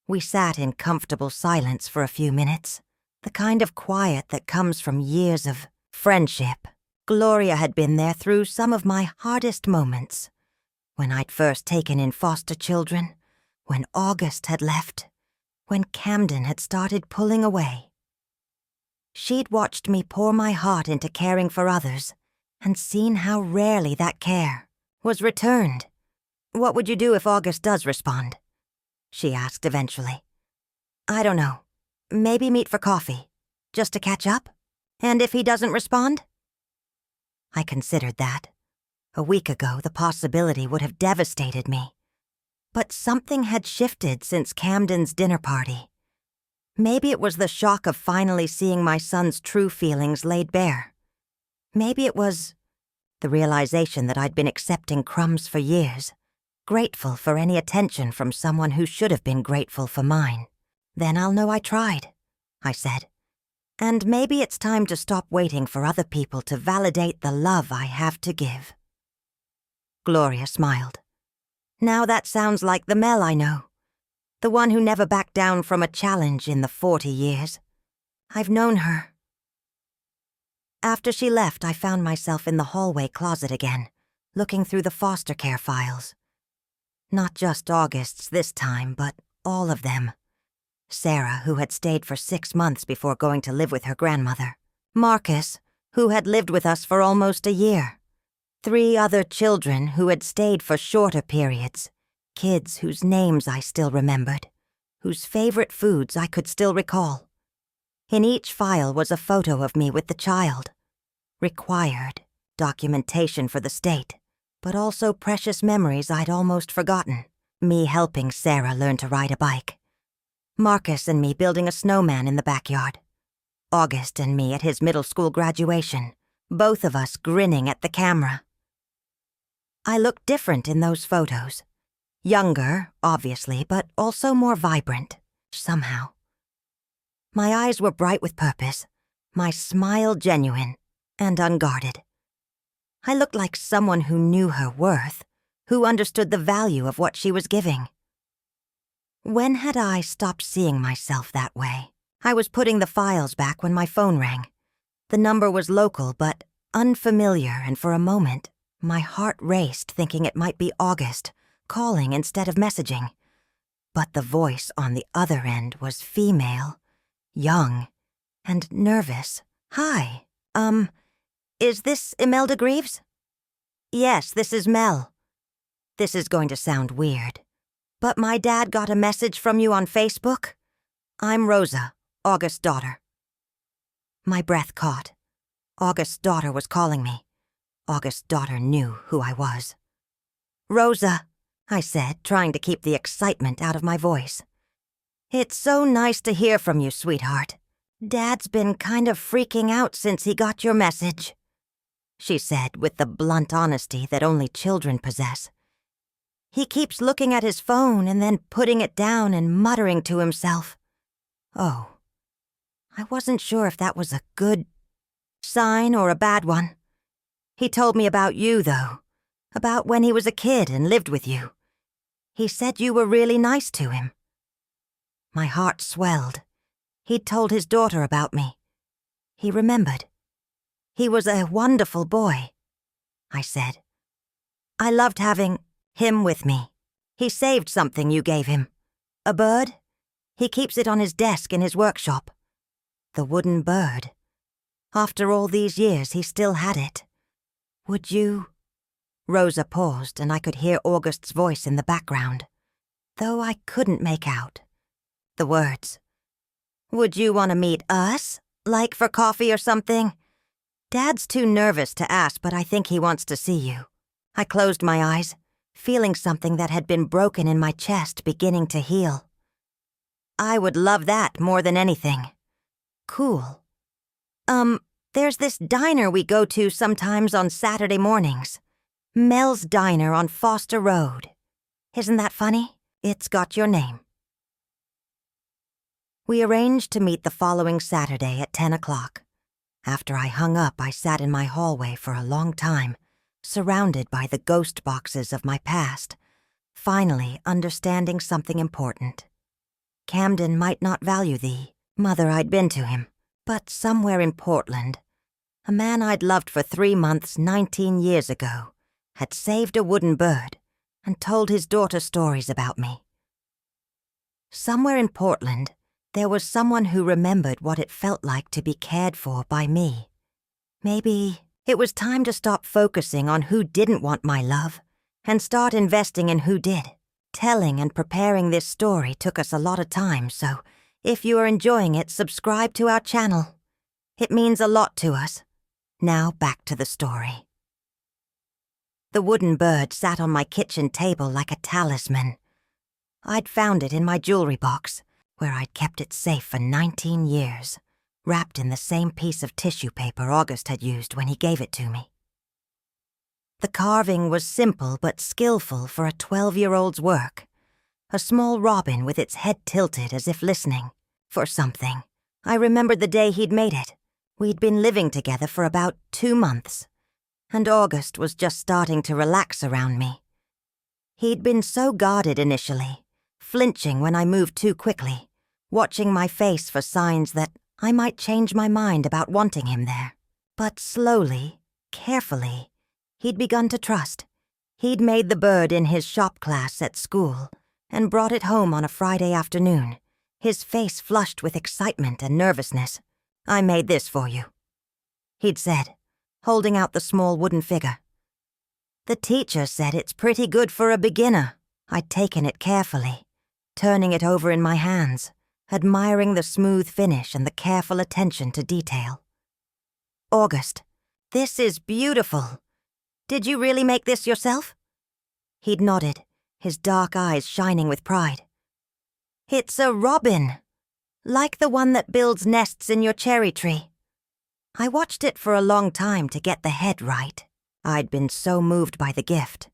We sat in comfortable silence for a few minutes, the kind of quiet that comes from years of friendship. Gloria had been there through some of my hardest moments. When I'd first taken in foster children, when August had left, when Camden had started pulling away. She'd watched me pour my heart into caring for others and seen how rarely that care was returned. "What would you do if August does respond?" she asked eventually. "I don't know. Maybe meet for coffee, just to catch up? And if he doesn't respond?" I considered that. A week ago, the possibility would have devastated me. But something had shifted since Camden's dinner party. Maybe it was the shock of finally seeing my son's true feelings laid bare. Maybe it was the realization that I'd been accepting crumbs for years, grateful for any attention from someone who should have been grateful for mine. "Then I'll know I tried," I said. "And maybe it's time to stop waiting for other people to validate the love I have to give." Gloria smiled. Now that sounds like the Mel I know. The one who never backed down from a challenge in the 40 years. I've known her. After she left, I found myself in the hallway closet again, looking through the foster care files. Not just August's this time, but all of them. Sarah, who had stayed for 6 months before going to live with her grandmother. Marcus, who had lived with us for almost a year. 3 other children who had stayed for shorter periods. Kids whose names I still remembered, whose favorite foods I could still recall. In each file was a photo of me with the child. Required documentation for the state, but also precious memories I'd almost forgotten. Me helping Sarah learn to ride a bike. Marcus and me building a snowman in the backyard. August and me at his middle school graduation, both of us grinning at the camera. I looked different in those photos. Younger, obviously, but also more vibrant, somehow. My eyes were bright with purpose, my smile genuine and unguarded. I looked like someone who knew her worth, who understood the value of what she was giving. When had I stopped seeing myself that way? I was putting the files back when my phone rang. The number was local, but unfamiliar, and for a moment, my heart raced thinking it might be August, calling instead of messaging. But the voice on the other end was female, young, and nervous. Hi, is this Imelda Greaves? Yes, this is Mel. This is going to sound weird, but my dad got a message from you on Facebook. I'm Rosa, August's daughter. My breath caught. August's daughter was calling me. August's daughter knew who I was. Rosa, I said, trying to keep the excitement out of my voice. It's so nice to hear from you, sweetheart. Dad's been kind of freaking out since he got your message, she said with the blunt honesty that only children possess. He keeps looking at his phone and then putting it down and muttering to himself. Oh, I wasn't sure if that was a good sign or a bad one. He told me about you, though, about when he was a kid and lived with you. He said you were really nice to him. My heart swelled. He'd told his daughter about me. He remembered. He was a wonderful boy, I said. I loved having him with me. He saved something you gave him. A bird? He keeps it on his desk in his workshop. The wooden bird. After all these years, he still had it. Would you... Rosa paused, and I could hear August's voice in the background, though I couldn't make out the words. Would you want to meet us? Like for coffee or something? Dad's too nervous to ask, but I think he wants to see you. I closed my eyes, feeling something that had been broken in my chest beginning to heal. I would love that more than anything. Cool. There's this diner we go to sometimes on Saturday mornings. Mel's Diner on Foster Road. Isn't that funny? It's got your name. We arranged to meet the following Saturday at 10 o'clock. After I hung up, I sat in my hallway for a long time, surrounded by the ghost boxes of my past, finally understanding something important. Camden might not value the mother I'd been to him, but somewhere in Portland, a man I'd loved for 3 months 19 years ago had saved a wooden bird and told his daughter stories about me. Somewhere in Portland, there was someone who remembered what it felt like to be cared for by me. Maybe it was time to stop focusing on who didn't want my love and start investing in who did. Telling and preparing this story took us a lot of time, so if you are enjoying it, subscribe to our channel. It means a lot to us. Now back to the story. The wooden bird sat on my kitchen table like a talisman. I'd found it in my jewelry box, where I'd kept it safe for 19 years, wrapped in the same piece of tissue paper August had used when he gave it to me. The carving was simple but skillful for a 12-year-old's work. A small robin with its head tilted as if listening for something. I remembered the day he'd made it. We'd been living together for about 2 months. and August was just starting to relax around me. He'd been so guarded initially, flinching when I moved too quickly, watching my face for signs that I might change my mind about wanting him there. But slowly, carefully, he'd begun to trust. He'd made the bird in his shop class at school and brought it home on a Friday afternoon, his face flushed with excitement and nervousness. "I made this for you," he'd said, holding out the small wooden figure. "The teacher said it's pretty good for a beginner." I'd taken it carefully, turning it over in my hands, admiring the smooth finish and the careful attention to detail. "August, this is beautiful. Did you really make this yourself?" He'd nodded, his dark eyes shining with pride. "It's a robin, like the one that builds nests in your cherry tree." I watched it for a long time to get the head right. I'd been so moved by the gift,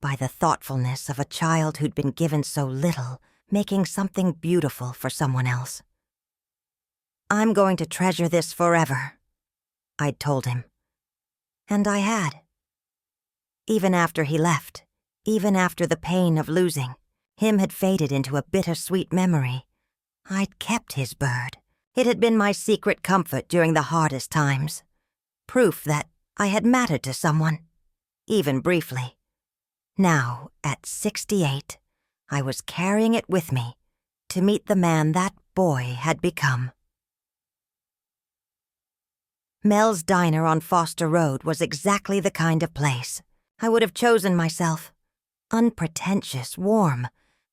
by the thoughtfulness of a child who'd been given so little, making something beautiful for someone else. "I'm going to treasure this forever," I'd told him. And I had. Even after he left, even after the pain of losing, him had faded into a bittersweet memory. I'd kept his bird. It had been my secret comfort during the hardest times. Proof that I had mattered to someone, even briefly. Now, at 68, I was carrying it with me to meet the man that boy had become. Mel's Diner on Foster Road was exactly the kind of place I would have chosen myself. Unpretentious, warm,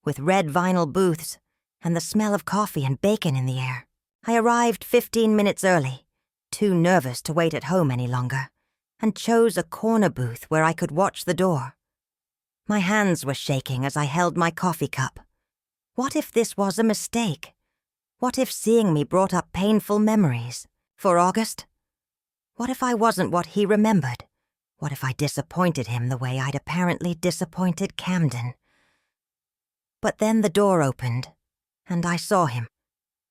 with red vinyl booths and the smell of coffee and bacon in the air. I arrived 15 minutes early, too nervous to wait at home any longer, and chose a corner booth where I could watch the door. My hands were shaking as I held my coffee cup. What if this was a mistake? What if seeing me brought up painful memories? For August? What if I wasn't what he remembered? What if I disappointed him the way I'd apparently disappointed Camden? But then the door opened, and I saw him.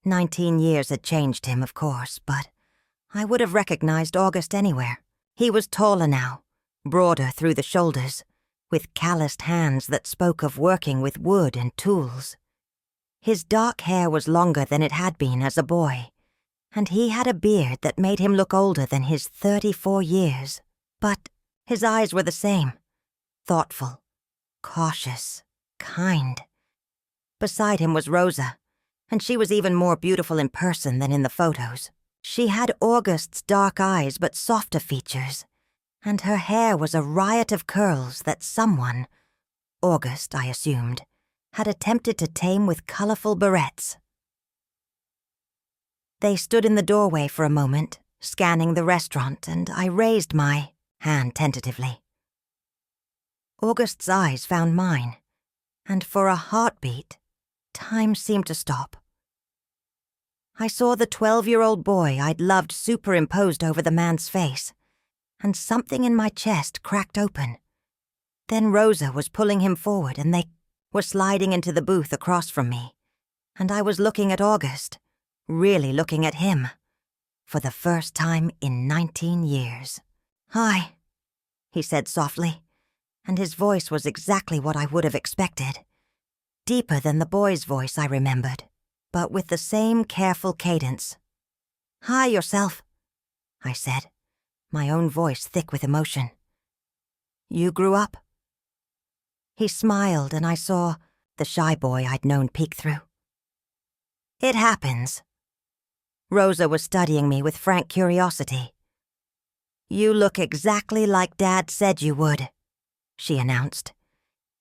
19 years had changed him, of course, but I would have recognized August anywhere. He was taller now, broader through the shoulders, with calloused hands that spoke of working with wood and tools. His dark hair was longer than it had been as a boy, and he had a beard that made him look older than his 34 years. But his eyes were the same, thoughtful, cautious, kind. Beside him was Rosa, and she was even more beautiful in person than in the photos. She had August's dark eyes but softer features, and her hair was a riot of curls that someone, August I assumed, had attempted to tame with colorful barrettes. They stood in the doorway for a moment, scanning the restaurant, and I raised my hand tentatively. August's eyes found mine, and for a heartbeat, time seemed to stop. I saw the 12-year-old boy I'd loved superimposed over the man's face, and something in my chest cracked open. Then Rosa was pulling him forward, and they were sliding into the booth across from me, and I was looking at August, really looking at him, for the first time in 19 years. "Hi," he said softly, and his voice was exactly what I would have expected. Deeper than the boy's voice I remembered, but with the same careful cadence. "Hi yourself," I said, my own voice thick with emotion. "You grew up?" He smiled, and I saw the shy boy I'd known peek through. "It happens." Rosa was studying me with frank curiosity. "You look exactly like Dad said you would," she announced.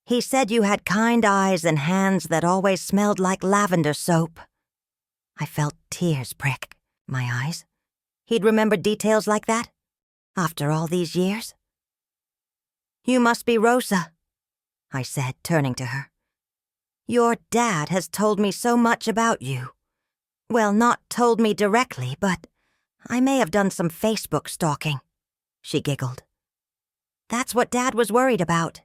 "He said you had kind eyes and hands that always smelled like lavender soap." I felt tears prick my eyes. He'd remembered details like that? After all these years? "You must be Rosa," I said, turning to her. "Your dad has told me so much about you. Well, not told me directly, but I may have done some Facebook stalking," she giggled. "That's what Dad was worried about.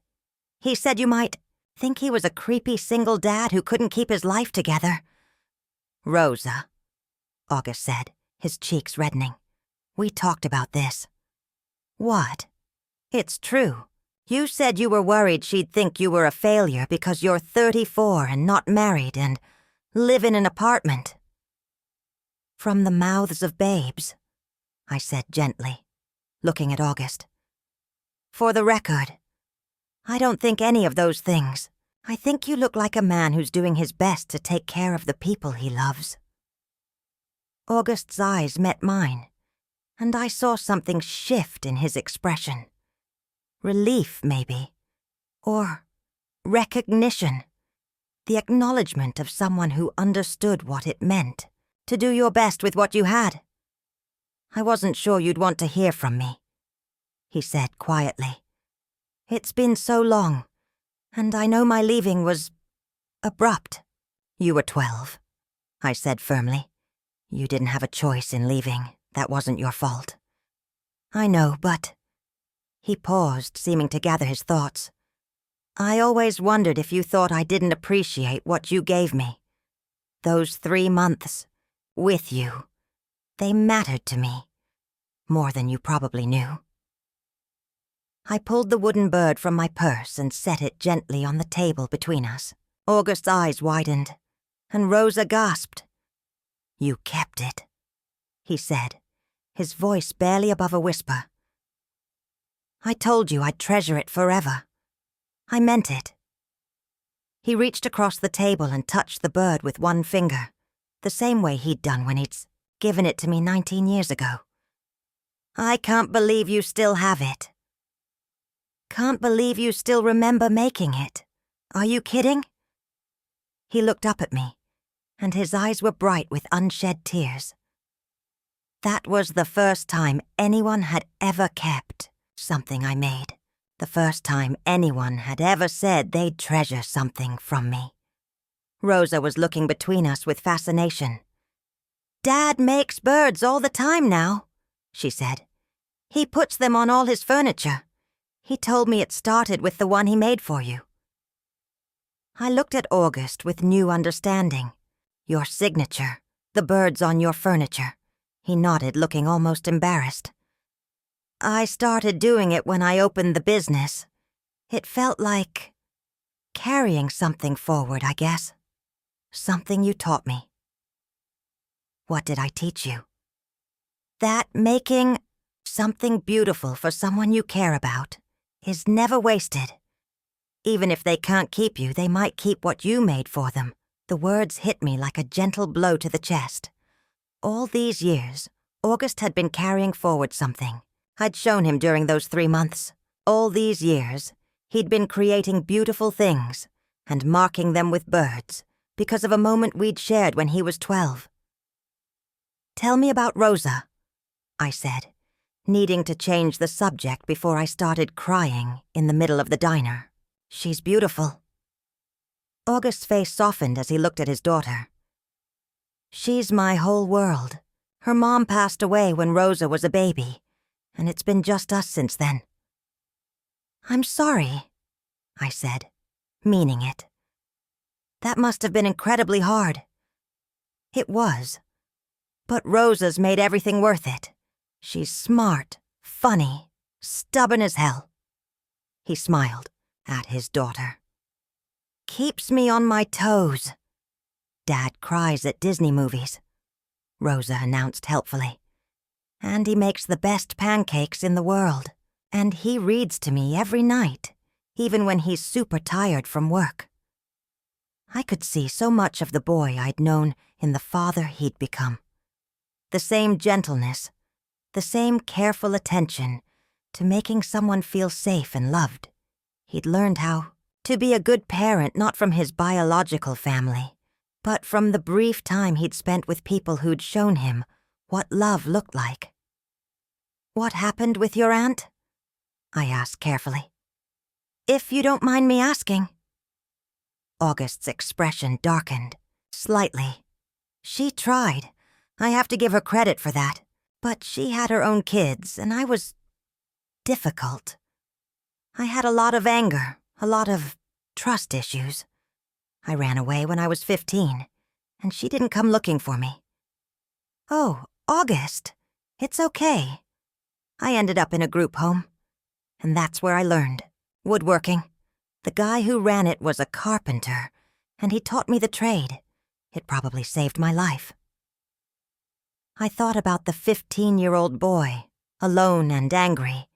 He said you might think he was a creepy single dad who couldn't keep his life together." "Rosa," August said, his cheeks reddening. "We talked about this." "What?" It's true. You said you were worried she'd think you were a failure because you're 34 and not married and live in an apartment. From the mouths of babes, I said gently, looking at August. For the record, I don't think any of those things. I think you look like a man who's doing his best to take care of the people he loves. August's eyes met mine, and I saw something shift in his expression. Relief, maybe. Or recognition. The acknowledgement of someone who understood what it meant to do your best with what you had. I wasn't sure you'd want to hear from me, he said quietly. It's been so long, and I know my leaving was abrupt. You were 12, I said firmly. You didn't have a choice in leaving. That wasn't your fault. I know, but... He paused, seeming to gather his thoughts. I always wondered if you thought I didn't appreciate what you gave me. Those 3 months, with you, they mattered to me, more than you probably knew. I pulled the wooden bird from my purse and set it gently on the table between us. August's eyes widened, and Rosa gasped. You kept it, he said, his voice barely above a whisper. I told you I'd treasure it forever. I meant it. He reached across the table and touched the bird with one finger, the same way he'd done when he'd given it to me 19 years ago. I can't believe you still have it. Can't believe you still remember making it. Are you kidding? He looked up at me, and his eyes were bright with unshed tears. That was the first time anyone had ever kept something I made. The first time anyone had ever said they'd treasure something from me. Rosa was looking between us with fascination. Dad makes birds all the time now, she said. He puts them on all his furniture. He told me it started with the one he made for you. I looked at August with new understanding. Your signature, the birds on your furniture. He nodded, looking almost embarrassed. I started doing it when I opened the business. It felt like carrying something forward, I guess. Something you taught me. What did I teach you? That making something beautiful for someone you care about is never wasted. Even if they can't keep you, they might keep what you made for them. The words hit me like a gentle blow to the chest. All these years, August had been carrying forward something I'd shown him during those 3 months. All these years, he'd been creating beautiful things and marking them with birds because of a moment we'd shared when he was 12. Tell me about Rosa, I said, needing to change the subject before I started crying in the middle of the diner. She's beautiful. August's face softened as he looked at his daughter. She's my whole world. Her mom passed away when Rosa was a baby, and it's been just us since then. I'm sorry, I said, meaning it. That must have been incredibly hard. It was. But Rosa's made everything worth it. She's smart, funny, stubborn as hell. He smiled at his daughter. Keeps me on my toes. Dad cries at Disney movies, Rosa announced helpfully. And he makes the best pancakes in the world. And he reads to me every night, even when he's super tired from work. I could see so much of the boy I'd known in the father he'd become. The same gentleness, the same careful attention to making someone feel safe and loved. He'd learned how to be a good parent not from his biological family, but from the brief time he'd spent with people who'd shown him what love looked like. What happened with your aunt? I asked carefully. If you don't mind me asking. August's expression darkened, slightly. She tried. I have to give her credit for that. But she had her own kids, and I was difficult. I had a lot of anger, a lot of trust issues. I ran away when I was 15, and she didn't come looking for me. Oh, August. It's okay. I ended up in a group home. And that's where I learned. Woodworking. The guy who ran it was a carpenter, and he taught me the trade. It probably saved my life. I thought about the 15-year-old boy, alone and angry,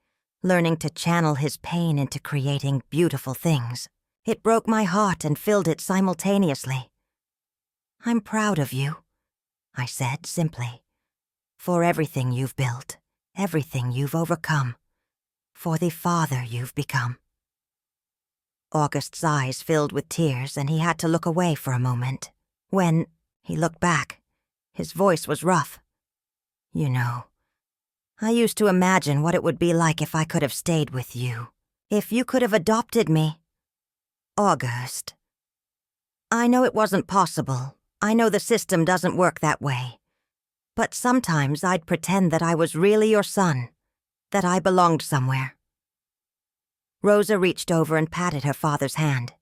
learning to channel his pain into creating beautiful things. It broke my heart and filled it simultaneously. "I'm proud of you," I said simply, "for everything you've built, everything you've overcome, for the father you've become." August's eyes filled with tears, and he had to look away for a moment. When he looked back, his voice was rough. "You know, I used to imagine what it would be like if I could have stayed with you, if you could have adopted me. August, I know it wasn't possible. I know the system doesn't work that way. But sometimes I'd pretend that I was really your son, that I belonged somewhere." Rosa reached over and patted her father's hand.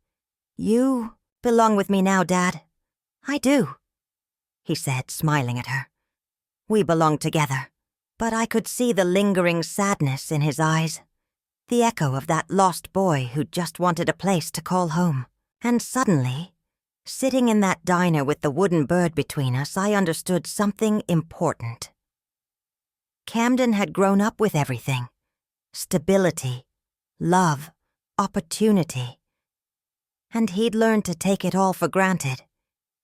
"You belong with me now, Dad." "I do," he said, smiling at her. "We belong together." But I could see the lingering sadness in his eyes, the echo of that lost boy who just wanted a place to call home. And suddenly, sitting in that diner with the wooden bird between us, I understood something important. Camden had grown up with everything: stability, love, opportunity. And he'd learned to take it all for granted.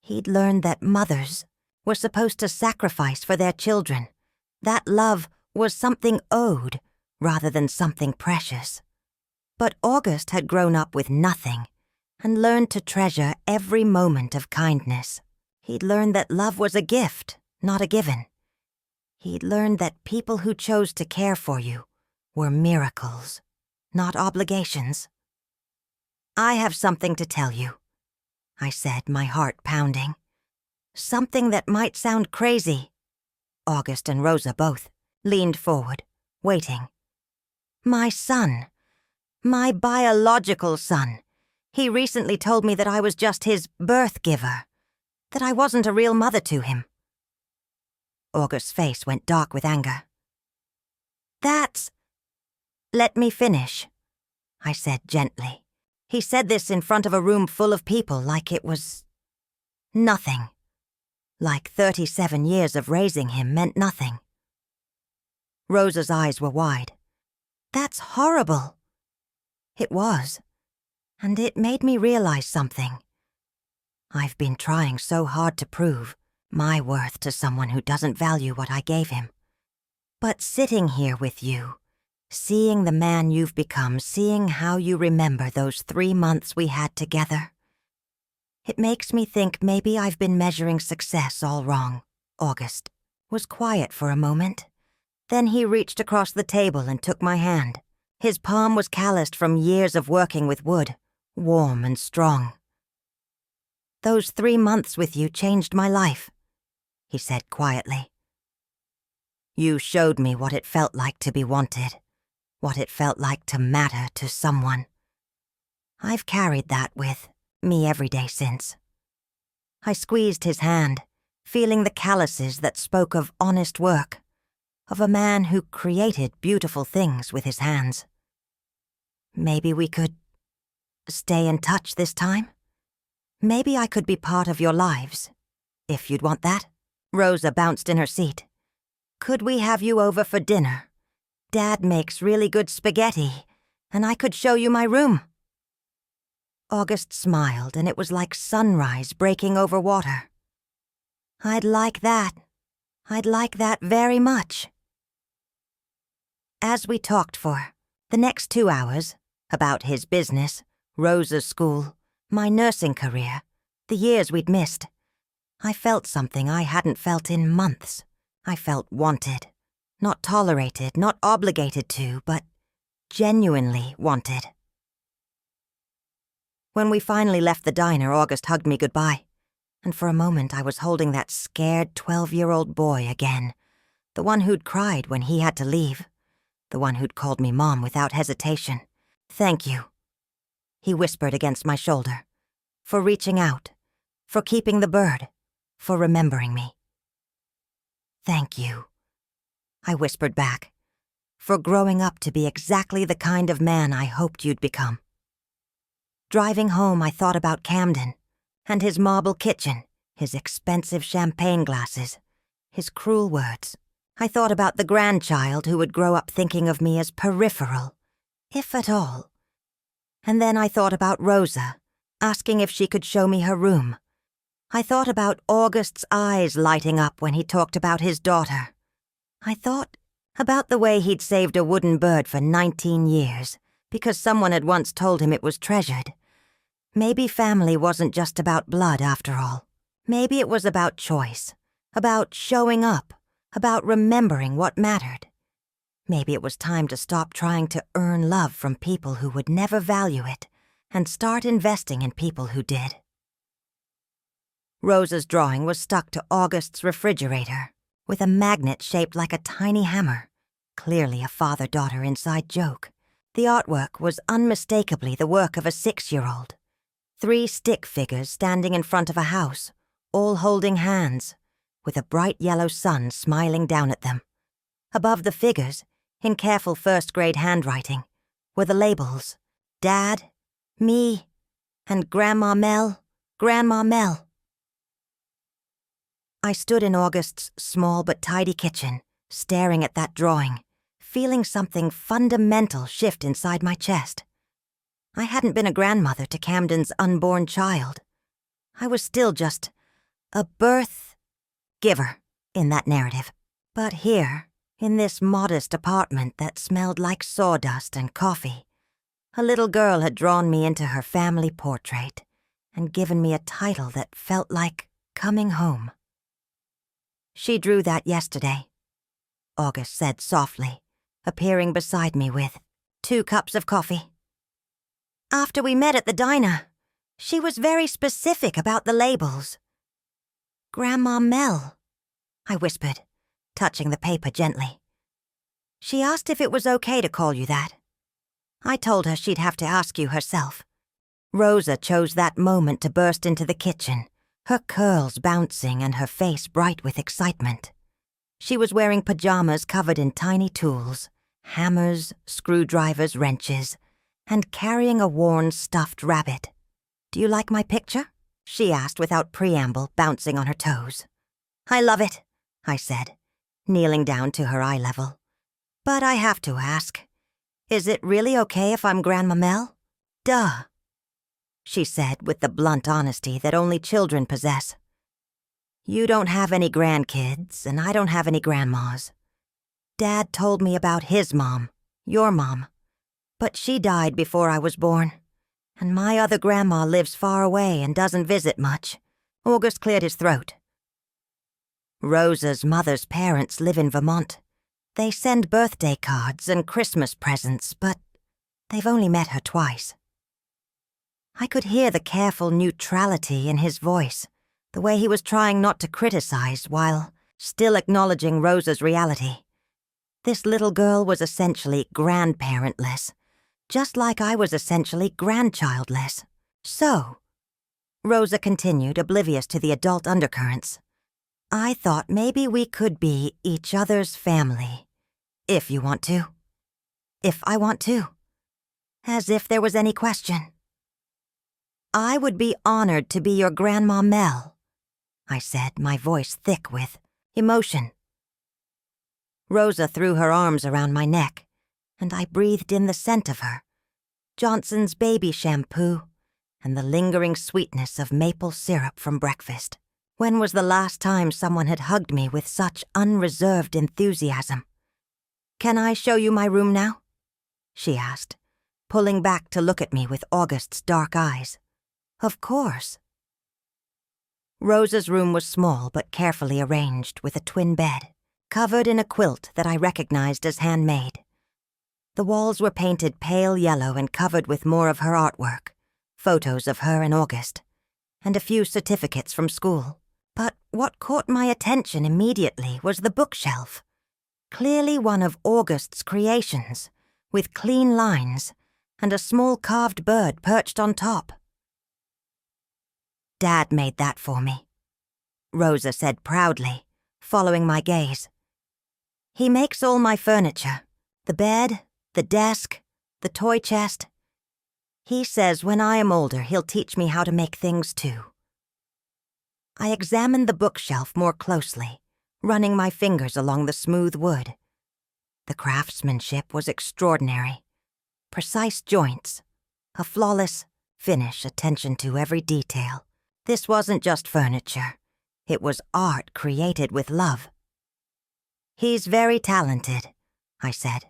He'd learned that mothers were supposed to sacrifice for their children. That love was something owed rather than something precious. But August had grown up with nothing and learned to treasure every moment of kindness. He'd learned that love was a gift, not a given. He'd learned that people who chose to care for you were miracles, not obligations. "I have something to tell you," I said, my heart pounding. "Something that might sound crazy." August and Rosa both leaned forward, waiting. "My son. My biological son. He recently told me that I was just his birth giver, that I wasn't a real mother to him." August's face went dark with anger. "That's—" "Let me finish," I said gently. He said this in front of a room full of people like it was nothing. Like 37 years of raising him meant nothing. Rosa's eyes were wide. "That's horrible." It was, and it made me realize something. I've been trying so hard to prove my worth to someone who doesn't value what I gave him. But sitting here with you, seeing the man you've become, seeing how you remember those 3 months we had together, it makes me think maybe I've been measuring success all wrong." August was quiet for a moment. Then he reached across the table and took my hand. His palm was calloused from years of working with wood, warm and strong. "Those 3 months with you changed my life," he said quietly. "You showed me what it felt like to be wanted, what it felt like to matter to someone. I've carried that with me every day since." I squeezed his hand, feeling the calluses that spoke of honest work, of a man who created beautiful things with his hands. "Maybe we could stay in touch this time? Maybe I could be part of your lives, if you'd want that." Rosa bounced in her seat. "Could we have you over for dinner? Dad makes really good spaghetti, and I could show you my room." August smiled, and it was like sunrise breaking over water. "I'd like that. I'd like that very much." As we talked for the next 2 hours, about his business, Rosa's school, my nursing career, the years we'd missed, I felt something I hadn't felt in months. I felt wanted. Not tolerated, not obligated to, but genuinely wanted. When we finally left the diner, August hugged me goodbye, and for a moment I was holding that scared 12-year-old boy again, the one who'd cried when he had to leave, the one who'd called me Mom without hesitation. "Thank you," he whispered against my shoulder, "for reaching out, for keeping the bird, for remembering me." "Thank you," I whispered back, for growing up to be exactly the kind of man I hoped you'd become. Driving home, I thought about Camden and his marble kitchen, his expensive champagne glasses, his cruel words. I thought about the grandchild who would grow up thinking of me as peripheral, if at all. And then I thought about Rosa, asking if she could show me her room. I thought about August's eyes lighting up when he talked about his daughter. I thought about the way he'd saved a wooden bird for 19 years because someone had once told him it was treasured. Maybe family wasn't just about blood after all. Maybe it was about choice, about showing up, about remembering what mattered. Maybe it was time to stop trying to earn love from people who would never value it and start investing in people who did. Rosa's drawing was stuck to August's refrigerator with a magnet shaped like a tiny hammer, clearly a father-daughter inside joke. The artwork was unmistakably the work of a 6-year-old. 3 stick figures standing in front of a house, all holding hands, with a bright yellow sun smiling down at them. Above the figures, in careful first-grade handwriting, were the labels: Dad, me, and Grandma Mel, Grandma Mel. I stood in August's small but tidy kitchen, staring at that drawing, feeling something fundamental shift inside my chest. I hadn't been a grandmother to Camden's unborn child. I was still just a birth giver in that narrative. But here, in this modest apartment that smelled like sawdust and coffee, a little girl had drawn me into her family portrait and given me a title that felt like coming home. She drew that yesterday, August said softly, appearing beside me with 2 cups of coffee. After we met at the diner, she was very specific about the labels. Grandma Mel, I whispered, touching the paper gently. She asked if it was okay to call you that. I told her she'd have to ask you herself. Rosa chose that moment to burst into the kitchen, her curls bouncing and her face bright with excitement. She was wearing pajamas covered in tiny tools, hammers, screwdrivers, wrenches, and carrying a worn stuffed rabbit. "Do you like my picture?" she asked without preamble, bouncing on her toes. "I love it," I said, kneeling down to her eye level. "But I have to ask, is it really okay if I'm Grandma Mel?" "Duh," she said with the blunt honesty that only children possess. "You don't have any grandkids, and I don't have any grandmas. Dad told me about his mom, your mom, but she died before I was born, and my other grandma lives far away and doesn't visit much." August cleared his throat. "Rosa's mother's parents live in Vermont. They send birthday cards and Christmas presents, but they've only met her twice." I could hear the careful neutrality in his voice, the way he was trying not to criticize while still acknowledging Rosa's reality. This little girl was essentially grandparentless, just like I was essentially grandchildless. "So," Rosa continued, oblivious to the adult undercurrents, "I thought maybe we could be each other's family. If you want to. If I want to. As if there was any question." "I would be honored to be your Grandma Mel," I said, my voice thick with emotion. Rosa threw her arms around my neck, and I breathed in the scent of her, Johnson's baby shampoo, and the lingering sweetness of maple syrup from breakfast. When was the last time someone had hugged me with such unreserved enthusiasm? "Can I show you my room now?" she asked, pulling back to look at me with August's dark eyes. "Of course." Rosa's room was small but carefully arranged with a twin bed, covered in a quilt that I recognized as handmade. The walls were painted pale yellow and covered with more of her artwork, photos of her and August, and a few certificates from school. But what caught my attention immediately was the bookshelf, clearly one of August's creations, with clean lines and a small carved bird perched on top. "Dad made that for me," Rosa said proudly, following my gaze. "He makes all my furniture, The bed, the desk, the toy chest. He says when I am older, he'll teach me how to make things too. I examined the bookshelf more closely, running my fingers along the smooth wood. The craftsmanship was extraordinary. Precise joints, a flawless finish, attention to every detail. This wasn't just furniture. It was art created with love. He's very talented, I said.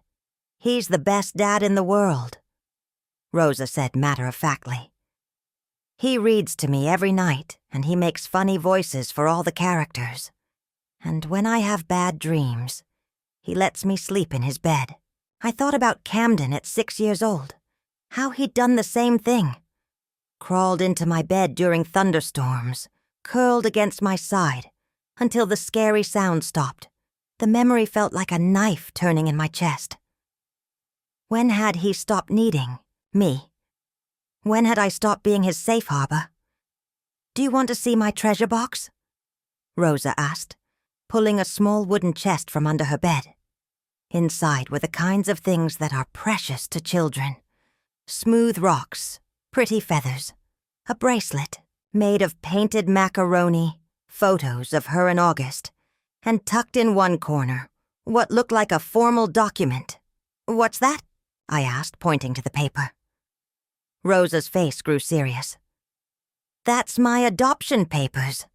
He's the best dad in the world, Rosa said matter-of-factly. He reads to me every night, and he makes funny voices for all the characters. And when I have bad dreams, he lets me sleep in his bed. I thought about Camden at 6 years old, how he'd done the same thing. Crawled into my bed during thunderstorms, curled against my side, until the scary sound stopped. The memory felt like a knife turning in my chest. When had he stopped needing me? When had I stopped being his safe harbor? Do you want to see my treasure box? Rosa asked, pulling a small wooden chest from under her bed. Inside were the kinds of things that are precious to children. Smooth rocks, pretty feathers, a bracelet made of painted macaroni, photos of her and August, and tucked in one corner, what looked like a formal document. What's that? I asked, pointing to the paper. Rosa's face grew serious. That's my adoption papers.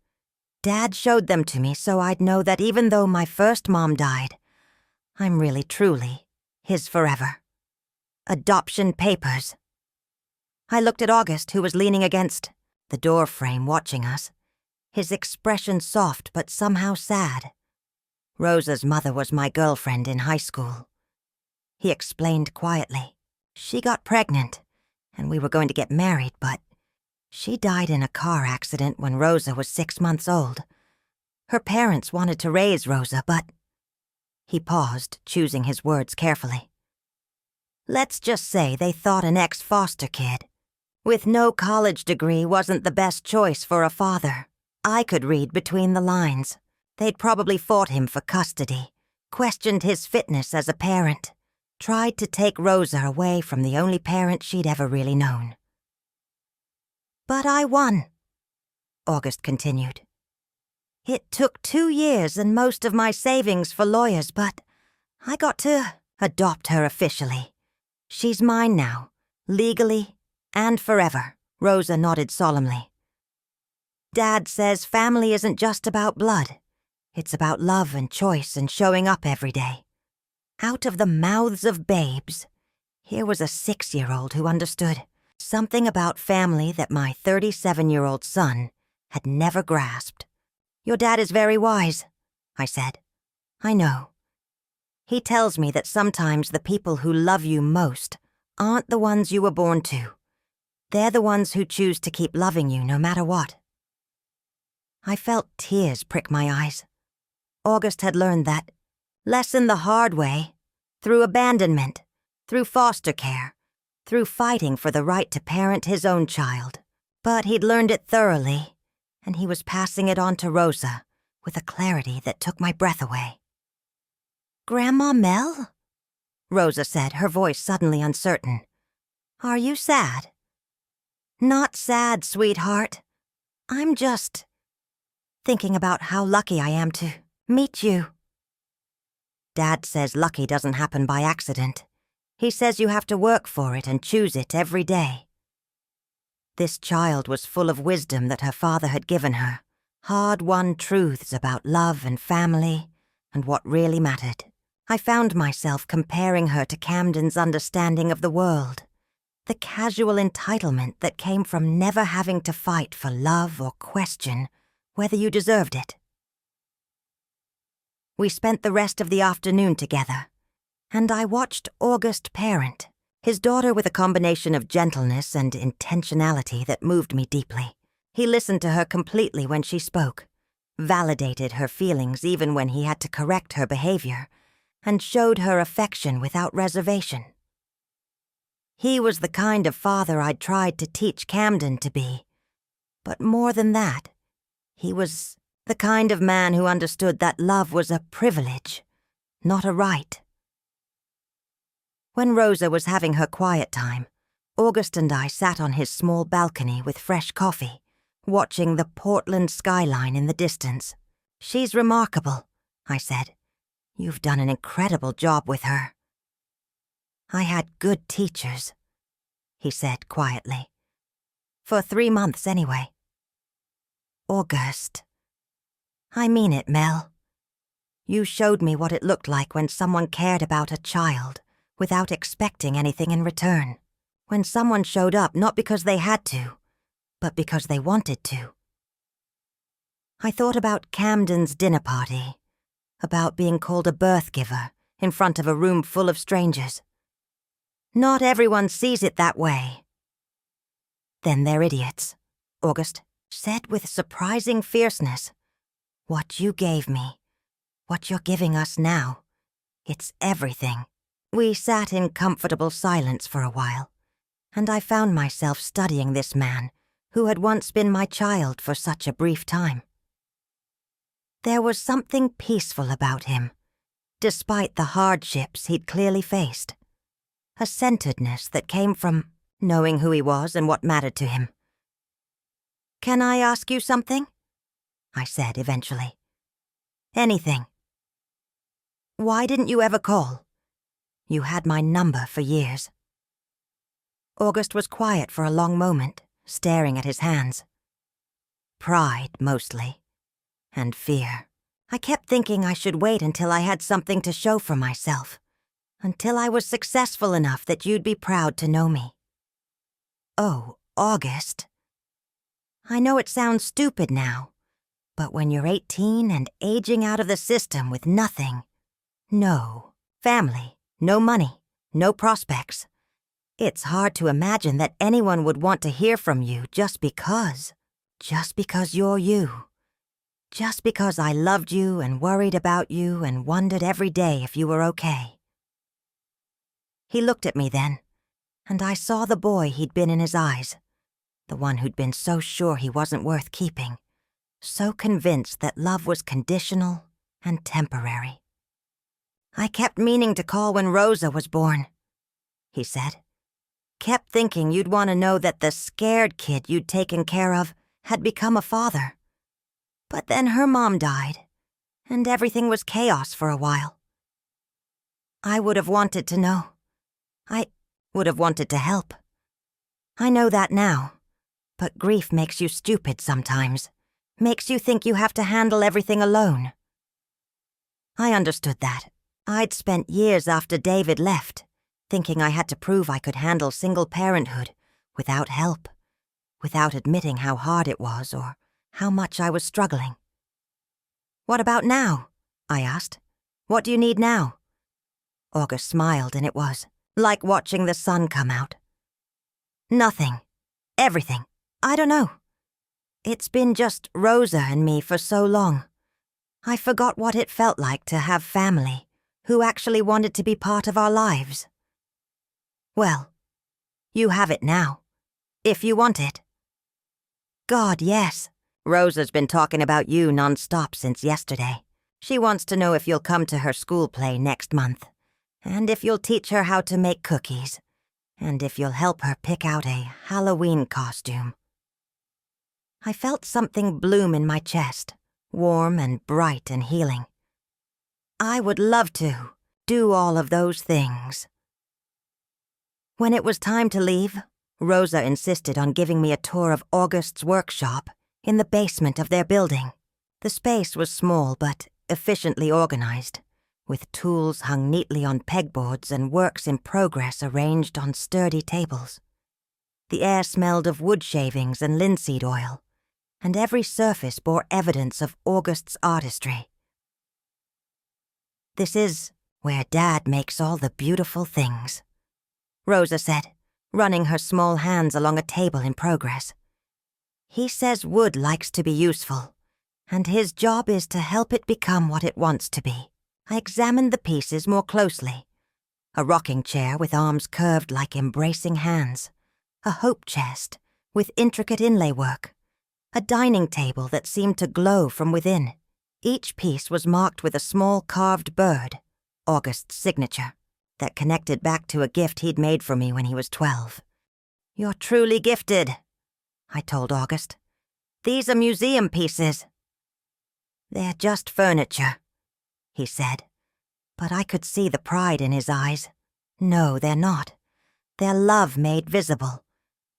Dad showed them to me so I'd know that even though my first mom died, I'm really truly his forever. Adoption papers. I looked at August, who was leaning against the door frame watching us, his expression soft but somehow sad. Rosa's mother was my girlfriend in high school. He explained quietly. She got pregnant, and we were going to get married, but she died in a car accident when Rosa was 6 months old. Her parents wanted to raise Rosa, but... He paused, choosing his words carefully. Let's just say they thought an ex-foster kid with no college degree wasn't the best choice for a father. I could read between the lines. They'd probably fought him for custody, questioned his fitness as a parent, tried to take Rosa away from the only parent she'd ever really known. But I won, August continued. It took 2 years and most of my savings for lawyers, but I got to adopt her officially. She's mine now, legally and forever, Rosa nodded solemnly. Dad says family isn't just about blood. It's about love and choice and showing up every day. Out of the mouths of babes, here was a 6-year-old who understood something about family that my 37-year-old son had never grasped. Your dad is very wise, I said. I know. He tells me that sometimes the people who love you most aren't the ones you were born to. They're the ones who choose to keep loving you no matter what. I felt tears prick my eyes. August had learned that lesson the hard way, through abandonment, through foster care, through fighting for the right to parent his own child. But he'd learned it thoroughly, and he was passing it on to Rosa with a clarity that took my breath away. Grandma Mel? Rosa said, her voice suddenly uncertain. Are you sad? Not sad, sweetheart. I'm just thinking about how lucky I am to meet you. Dad says lucky doesn't happen by accident. He says you have to work for it and choose it every day. This child was full of wisdom that her father had given her, hard-won truths about love and family and what really mattered. I found myself comparing her to Camden's understanding of the world, the casual entitlement that came from never having to fight for love or question whether you deserved it. We spent the rest of the afternoon together, and I watched August parent, his daughter with a combination of gentleness and intentionality that moved me deeply. He listened to her completely when she spoke, validated her feelings even when he had to correct her behavior, and showed her affection without reservation. He was the kind of father I'd tried to teach Camden to be, but more than that, he was the kind of man who understood that love was a privilege, not a right. When Rosa was having her quiet time, August and I sat on his small balcony with fresh coffee, watching the Portland skyline in the distance. "She's remarkable," I said. "You've done an incredible job with her." "I had good teachers," he said quietly. "For 3 months anyway." "August." "I mean it, Mel. You showed me what it looked like when someone cared about a child without expecting anything in return. When someone showed up not because they had to, but because they wanted to." I thought about Camden's dinner party, about being called a birth giver in front of a room full of strangers. Not everyone sees it that way. "Then they're idiots," August said with surprising fierceness. "What you gave me, what you're giving us now, it's everything." We sat in comfortable silence for a while, and I found myself studying this man who had once been my child for such a brief time. There was something peaceful about him, despite the hardships he'd clearly faced. A centeredness that came from knowing who he was and what mattered to him. "Can I ask you something?" I said eventually. "Anything." "Why didn't you ever call? You had my number for years." August was quiet for a long moment, staring at his hands. Pride, mostly. And fear. I kept thinking I should wait until I had something to show for myself, until I was successful enough that you'd be proud to know me. "Oh, August. I know it sounds stupid now, but when you're 18 and aging out of the system with nothing, no family, no money, no prospects, it's hard to imagine that anyone would want to hear from you just because you're you. Just because I loved you and worried about you and wondered every day if you were okay." He looked at me then, and I saw the boy he'd been in his eyes, the one who'd been so sure he wasn't worth keeping, so convinced that love was conditional and temporary. "I kept meaning to call when Rosa was born," he said. "Kept thinking you'd want to know that the scared kid you'd taken care of had become a father. But then her mom died, and everything was chaos for a while. I would have wanted to know. I would have wanted to help. I know that now, but grief makes you stupid sometimes, makes you think you have to handle everything alone." I understood that. I'd spent years after David left, thinking I had to prove I could handle single parenthood without help, without admitting how hard it was or how much I was struggling. "What about now?" I asked. "What do you need now?" August smiled, and it was like watching the sun come out. "Nothing. Everything. I don't know. It's been just Rosa and me for so long. I forgot what it felt like to have family who actually wanted to be part of our lives. Well, you have it now, if you want it." "God, yes. Rosa's been talking about you nonstop since yesterday. She wants to know if you'll come to her school play next month, and if you'll teach her how to make cookies, and if you'll help her pick out a Halloween costume." I felt something bloom in my chest, warm and bright and healing. I would love to do all of those things. When it was time to leave, Rosa insisted on giving me a tour of August's workshop in the basement of their building. The space was small but efficiently organized, with tools hung neatly on pegboards and works in progress arranged on sturdy tables. The air smelled of wood shavings and linseed oil, and every surface bore evidence of August's artistry. "This is where Dad makes all the beautiful things," Rosa said, running her small hands along a table in progress. "He says wood likes to be useful, and his job is to help it become what it wants to be." I examined the pieces more closely. A rocking chair with arms curved like embracing hands, a hope chest with intricate inlay work, a dining table that seemed to glow from within. Each piece was marked with a small carved bird, August's signature. that connected back to a gift he'd made for me when he was 12. "You're truly gifted," I told August. "These are museum pieces." "They're just furniture," he said, but I could see the pride in his eyes. "No, they're not. They're love made visible.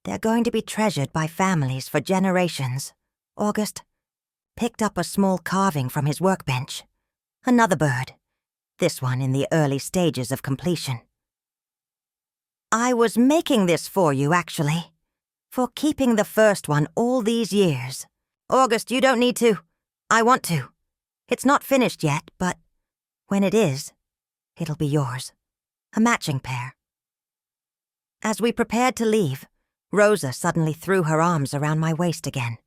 They're going to be treasured by families for generations." August picked up a small carving from his workbench. Another bird, this one in the early stages of completion. "I was making this for you, actually, for keeping the first one all these years. August, you don't need to. I want to. It's not finished yet, but when it is, it'll be yours. A matching pair." As we prepared to leave, Rosa suddenly threw her arms around my waist again.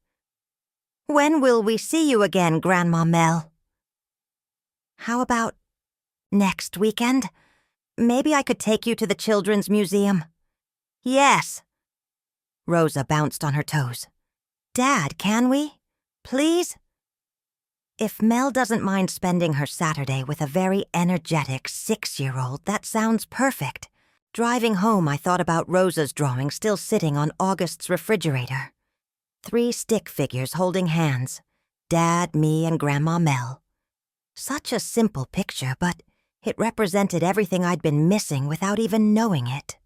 "When will we see you again, Grandma Mel?" "How about next weekend? Maybe I could take you to the Children's Museum." "Yes." Rosa bounced on her toes. "Dad, can we? Please?" If Mel doesn't mind spending her Saturday with a very energetic 6-year-old, that sounds perfect. Driving home, I thought about Rosa's drawing still sitting on August's refrigerator. 3 stick figures holding hands. Dad, me, and Grandma Mel. Such a simple picture, but it represented everything I'd been missing without even knowing it.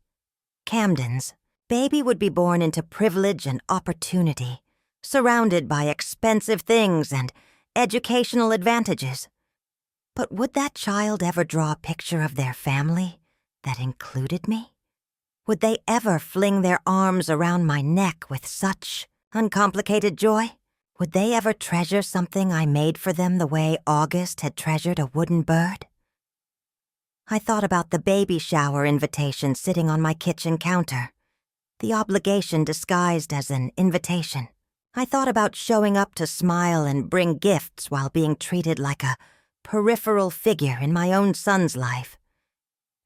Camden's baby would be born into privilege and opportunity, surrounded by expensive things and educational advantages. But would that child ever draw a picture of their family that included me? Would they ever fling their arms around my neck with such uncomplicated joy? Would they ever treasure something I made for them the way August had treasured a wooden bird? I thought about the baby shower invitation sitting on my kitchen counter, the obligation disguised as an invitation. I thought about showing up to smile and bring gifts while being treated like a peripheral figure in my own son's life.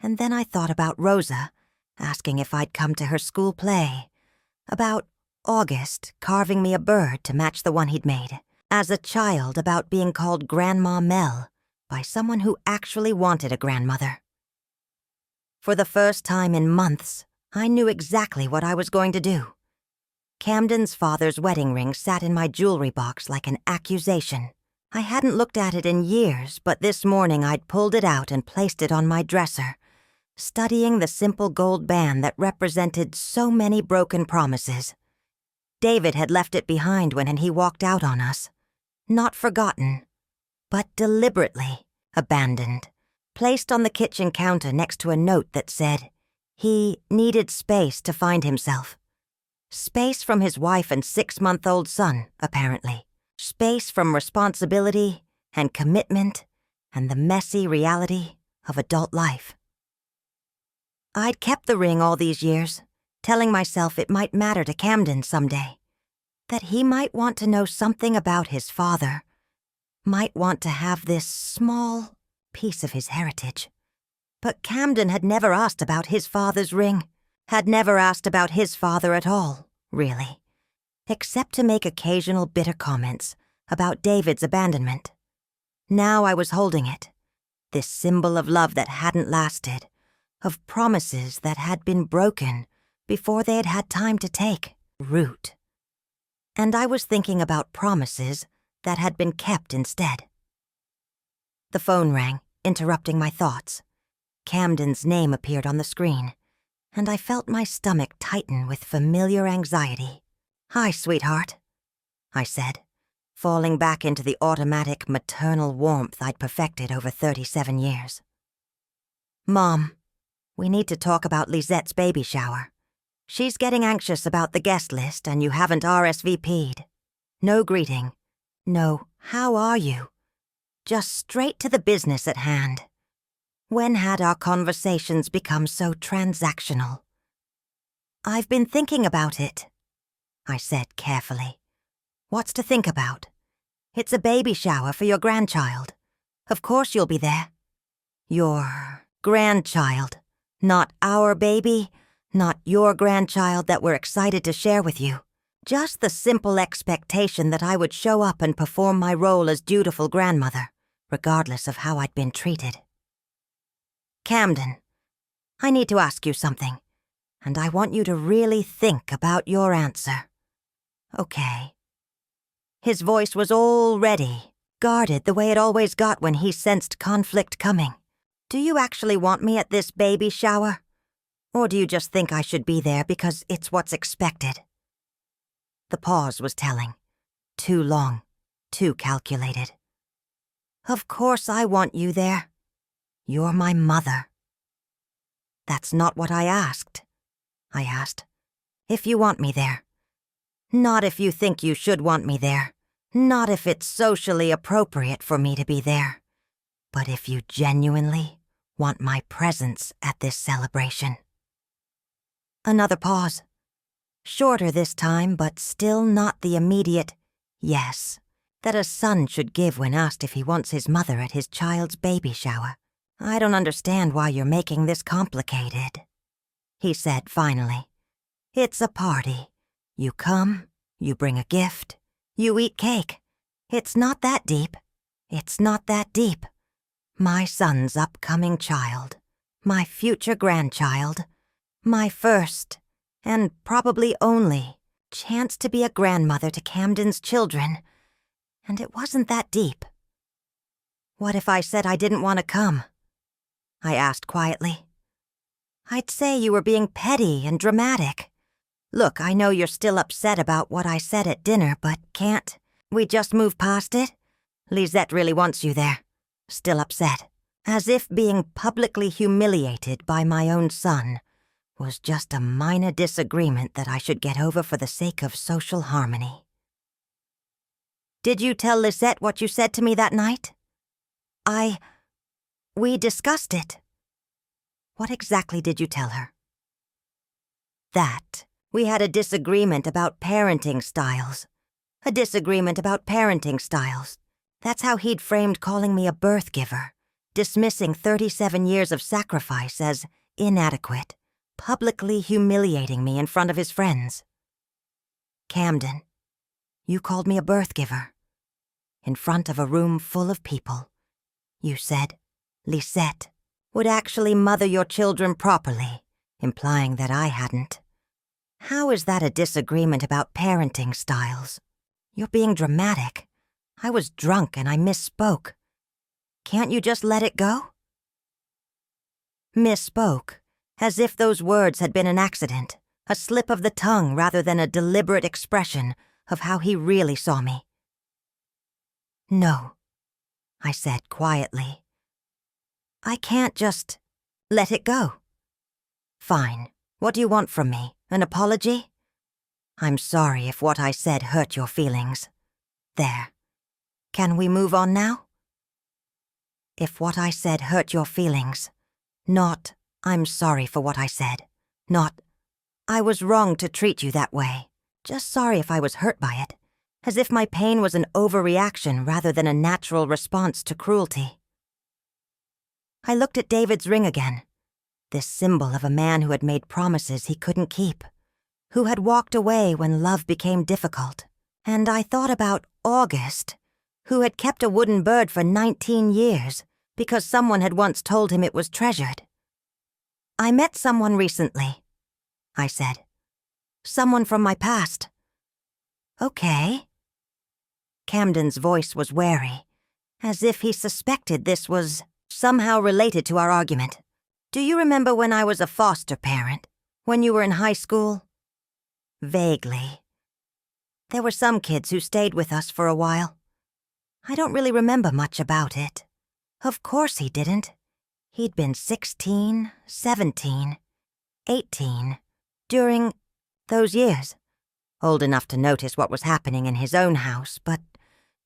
And then I thought about Rosa asking if I'd come to her school play, about August carving me a bird to match the one he'd made, as a child about being called Grandma Mel by someone who actually wanted a grandmother. For the first time in months, I knew exactly what I was going to do. Camden's father's wedding ring sat in my jewelry box like an accusation. I hadn't looked at it in years, but this morning I'd pulled it out and placed it on my dresser, studying the simple gold band that represented so many broken promises. David had left it behind when he walked out on us. Not forgotten, but deliberately abandoned, placed on the kitchen counter next to a note that said he needed space to find himself. Space from his wife and 6-month-old son, apparently. Space from responsibility and commitment and the messy reality of adult life. I'd kept the ring all these years, telling myself it might matter to Camden someday, that he might want to know something about his father, might want to have this small piece of his heritage. But Camden had never asked about his father's ring, had never asked about his father at all, really, except to make occasional bitter comments about David's abandonment. Now I was holding it, this symbol of love that hadn't lasted, of promises that had been broken before they had had time to take root. And I was thinking about promises that had been kept instead. The phone rang, interrupting my thoughts. Camden's name appeared on the screen, and I felt my stomach tighten with familiar anxiety. "Hi, sweetheart," I said, falling back into the automatic maternal warmth I'd perfected over 37 years. "Mom, we need to talk about Lisette's baby shower. She's getting anxious about the guest list and you haven't RSVP'd. No greeting. No, how are you? Just straight to the business at hand. When had our conversations become so transactional?" "I've been thinking about it," I said carefully. "What's to think about? It's a baby shower for your grandchild. Of course you'll be there." "Your grandchild. Not our baby, not your grandchild that we're excited to share with you. Just the simple expectation that I would show up and perform my role as dutiful grandmother, regardless of how I'd been treated." "Camden, I need to ask you something, and I want you to really think about your answer. Okay. His voice was all ready, guarded the way it always got when he sensed conflict coming. Do you actually want me at this baby shower? Or do you just think I should be there because it's what's expected? The pause was telling. Too long, too calculated. Of course I want you there. You're my mother. That's not what I asked. I asked, if you want me there. Not if you think you should want me there. Not if it's socially appropriate for me to be there. But if you genuinely want my presence at this celebration. Another pause. Shorter this time, but still not the immediate yes that a son should give when asked if he wants his mother at his child's baby shower. I don't understand why you're making this complicated, he said finally. It's a party. You come, you bring a gift, you eat cake. It's not that deep. It's not that deep. My son's upcoming child, my future grandchild, my first, and probably only, chance to be a grandmother to Camden's children, and it wasn't that deep. What if I said I didn't want to come? I asked quietly. I'd say you were being petty and dramatic. Look, I know you're still upset about what I said at dinner, but can't we just move past it? Lisette really wants you there. Still upset. As if being publicly humiliated by my own son was just a minor disagreement that I should get over for the sake of social harmony. Did you tell Lisette what you said to me that night? We discussed it. What exactly did you tell her? That we had a disagreement about parenting styles. A disagreement about parenting styles. That's how he'd framed calling me a birth giver, dismissing 37 years of sacrifice as inadequate, publicly humiliating me in front of his friends. Camden, you called me a birth giver. In front of a room full of people. You said Lisette would actually mother your children properly, implying that I hadn't. How is that a disagreement about parenting styles? You're being dramatic. I was drunk and I misspoke. Can't you just let it go? Misspoke, as if those words had been an accident, a slip of the tongue rather than a deliberate expression of how he really saw me. No, I said quietly. I can't just let it go. Fine. What do you want from me? An apology? I'm sorry if what I said hurt your feelings. There. Can we move on now? If what I said hurt your feelings, not, I'm sorry for what I said, not, I was wrong to treat you that way, just sorry if I was hurt by it, as if my pain was an overreaction rather than a natural response to cruelty. I looked at David's ring again, this symbol of a man who had made promises he couldn't keep, who had walked away when love became difficult, and I thought about August, who had kept a wooden bird for 19 years because someone had once told him it was treasured. I met someone recently, I said. Someone from my past. Okay. Camden's voice was wary, as if he suspected this was somehow related to our argument. Do you remember when I was a foster parent? When you were in high school? Vaguely. There were some kids who stayed with us for a while. I don't really remember much about it. Of course he didn't. He'd been 16, 17, 18, during those years. Old enough to notice what was happening in his own house, but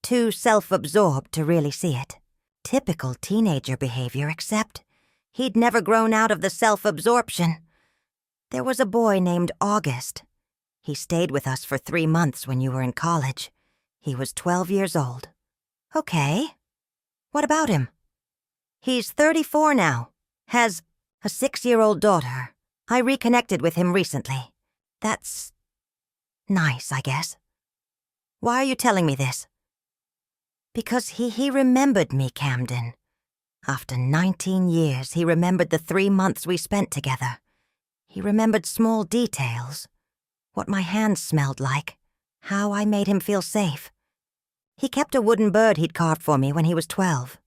too self-absorbed to really see it. Typical teenager behavior, except he'd never grown out of the self-absorption. There was a boy named August. He stayed with us for 3 months when you were in college. He was 12 years old. Okay. What about him? He's 34 now. Has a 6-year-old daughter. I reconnected with him recently. That's nice, I guess. Why are you telling me this? Because he remembered me, Camden. After 19 years, he remembered the 3 months we spent together. He remembered small details. What my hands smelled like. How I made him feel safe. He kept a wooden bird he'd carved for me when he was 12.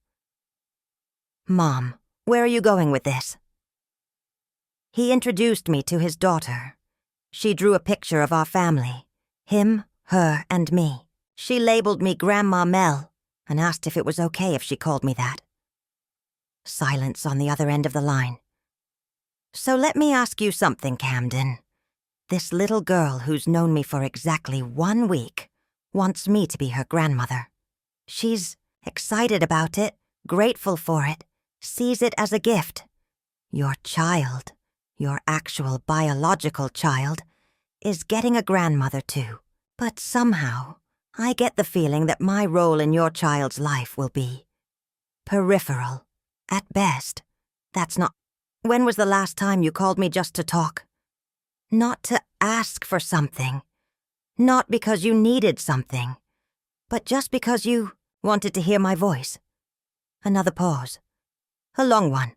Mom, where are you going with this? He introduced me to his daughter. She drew a picture of our family. Him, her, and me. She labeled me Grandma Mel and asked if it was okay if she called me that. Silence on the other end of the line. So let me ask you something, Camden. This little girl who's known me for exactly 1 week wants me to be her grandmother. She's excited about it, grateful for it, sees it as a gift. Your child, your actual biological child, is getting a grandmother too. But somehow, I get the feeling that my role in your child's life will be peripheral. At best. That's not... When was the last time you called me just to talk? Not to ask for something. Not because you needed something. But just because you wanted to hear my voice. Another pause. A long one.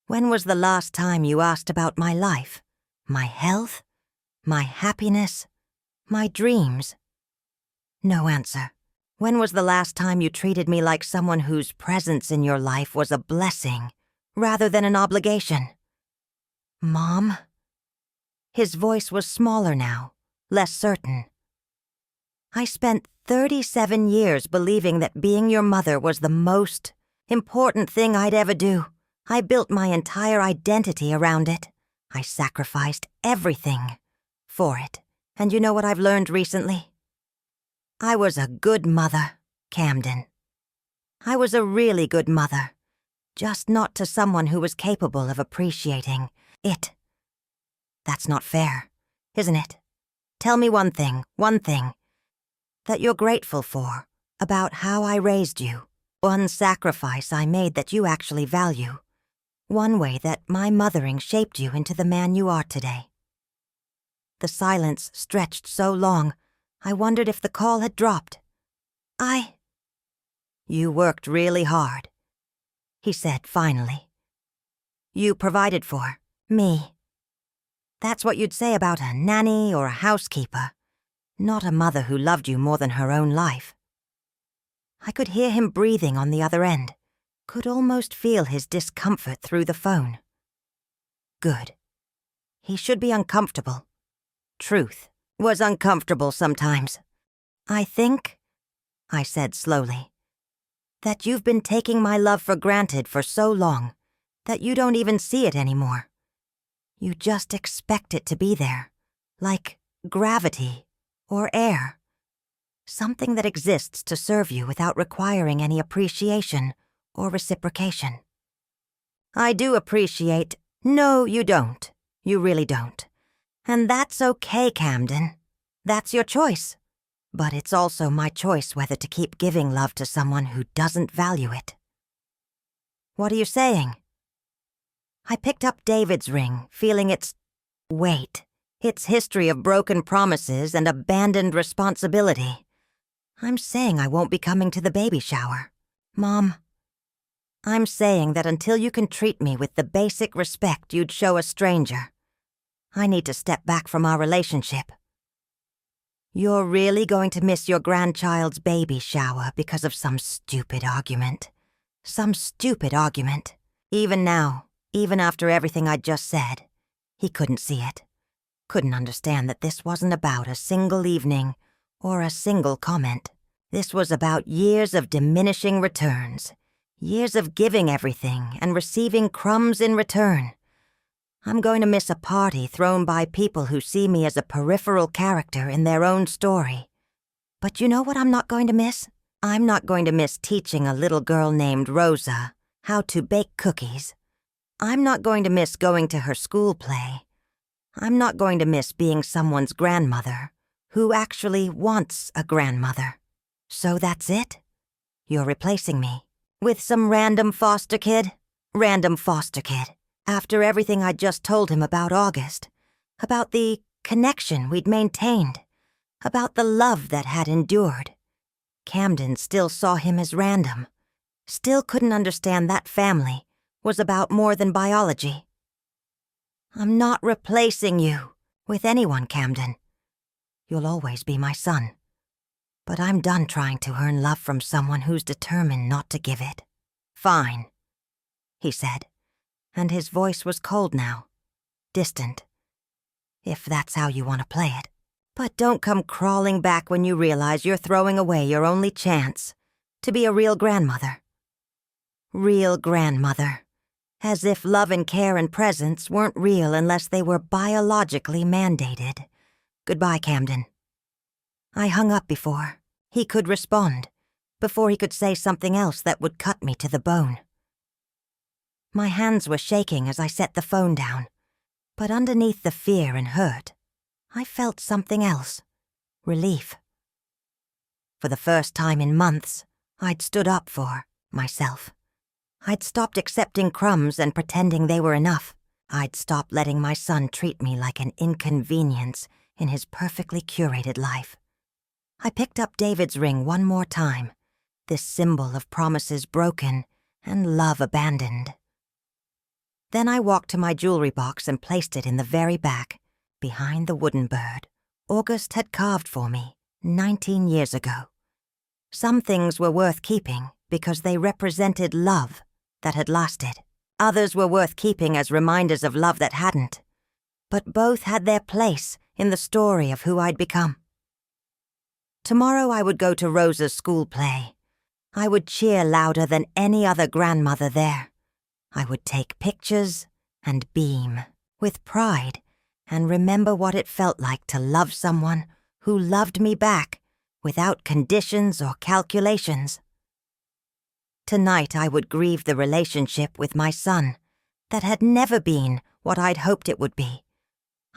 When was the last time you asked about my life? My health? My happiness? My dreams? No answer. When was the last time you treated me like someone whose presence in your life was a blessing, rather than an obligation? Mom? His voice was smaller now, less certain. I spent 37 years believing that being your mother was the most important thing I'd ever do. I built my entire identity around it. I sacrificed everything for it. And you know what I've learned recently? I was a good mother, Camden. I was a really good mother, just not to someone who was capable of appreciating it. That's not fair, isn't it? Tell me one thing that you're grateful for about how I raised you. One sacrifice I made that you actually value. One way that my mothering shaped you into the man you are today. The silence stretched so long, I wondered if the call had dropped. You worked really hard, he said finally. You provided for me. That's what you'd say about a nanny or a housekeeper, not a mother who loved you more than her own life. I could hear him breathing on the other end, could almost feel his discomfort through the phone. Good. He should be uncomfortable. Truth was uncomfortable sometimes. I think, I said slowly, that you've been taking my love for granted for so long that you don't even see it anymore. You just expect it to be there, like gravity or air. Something that exists to serve you without requiring any appreciation or reciprocation. I do appreciate... No, you don't. You really don't. And that's okay, Camden. That's your choice. But it's also my choice whether to keep giving love to someone who doesn't value it. What are you saying? I picked up David's ring, feeling its weight, its history of broken promises and abandoned responsibility. I'm saying I won't be coming to the baby shower. Mom, I'm saying that until you can treat me with the basic respect you'd show a stranger, I need to step back from our relationship. You're really going to miss your grandchild's baby shower because of some stupid argument. Some stupid argument. Even now, even after everything I'd just said, he couldn't see it. Couldn't understand that this wasn't about a single evening or a single comment. This was about years of diminishing returns. Years of giving everything and receiving crumbs in return. I'm going to miss a party thrown by people who see me as a peripheral character in their own story. But you know what I'm not going to miss? I'm not going to miss teaching a little girl named Rosa how to bake cookies. I'm not going to miss going to her school play. I'm not going to miss being someone's grandmother who actually wants a grandmother. So that's it? You're replacing me with some random foster kid? Random foster kid. After everything I'd just told him about August, about the connection we'd maintained, about the love that had endured. Camden still saw him as random, Still couldn't understand that family was about more than biology. I'm not replacing you with anyone, Camden. You'll always be my son. But I'm done trying to earn love from someone who's determined not to give it. Fine, he said, and his voice was cold now, distant. If that's how you want to play it. But don't come crawling back when you realize you're throwing away your only chance to be a real grandmother. Real grandmother. As if love and care and presence weren't real unless they were biologically mandated. Goodbye, Camden. I hung up before he could respond, before he could say something else that would cut me to the bone. My hands were shaking as I set the phone down, but underneath the fear and hurt, I felt something else. Relief. For the first time in months, I'd stood up for myself. I'd stopped accepting crumbs and pretending they were enough. I'd stopped letting my son treat me like an inconvenience in his perfectly curated life. I picked up David's ring one more time, this symbol of promises broken and love abandoned. Then I walked to my jewelry box and placed it in the very back, behind the wooden bird August had carved for me 19 years ago. Some things were worth keeping because they represented love that had lasted. Others were worth keeping as reminders of love that hadn't. But both had their place in the story of who I'd become. Tomorrow I would go to Rosa's school play. I would cheer louder than any other grandmother there. I would take pictures and beam with pride and remember what it felt like to love someone who loved me back without conditions or calculations. Tonight I would grieve the relationship with my son that had never been what I'd hoped it would be.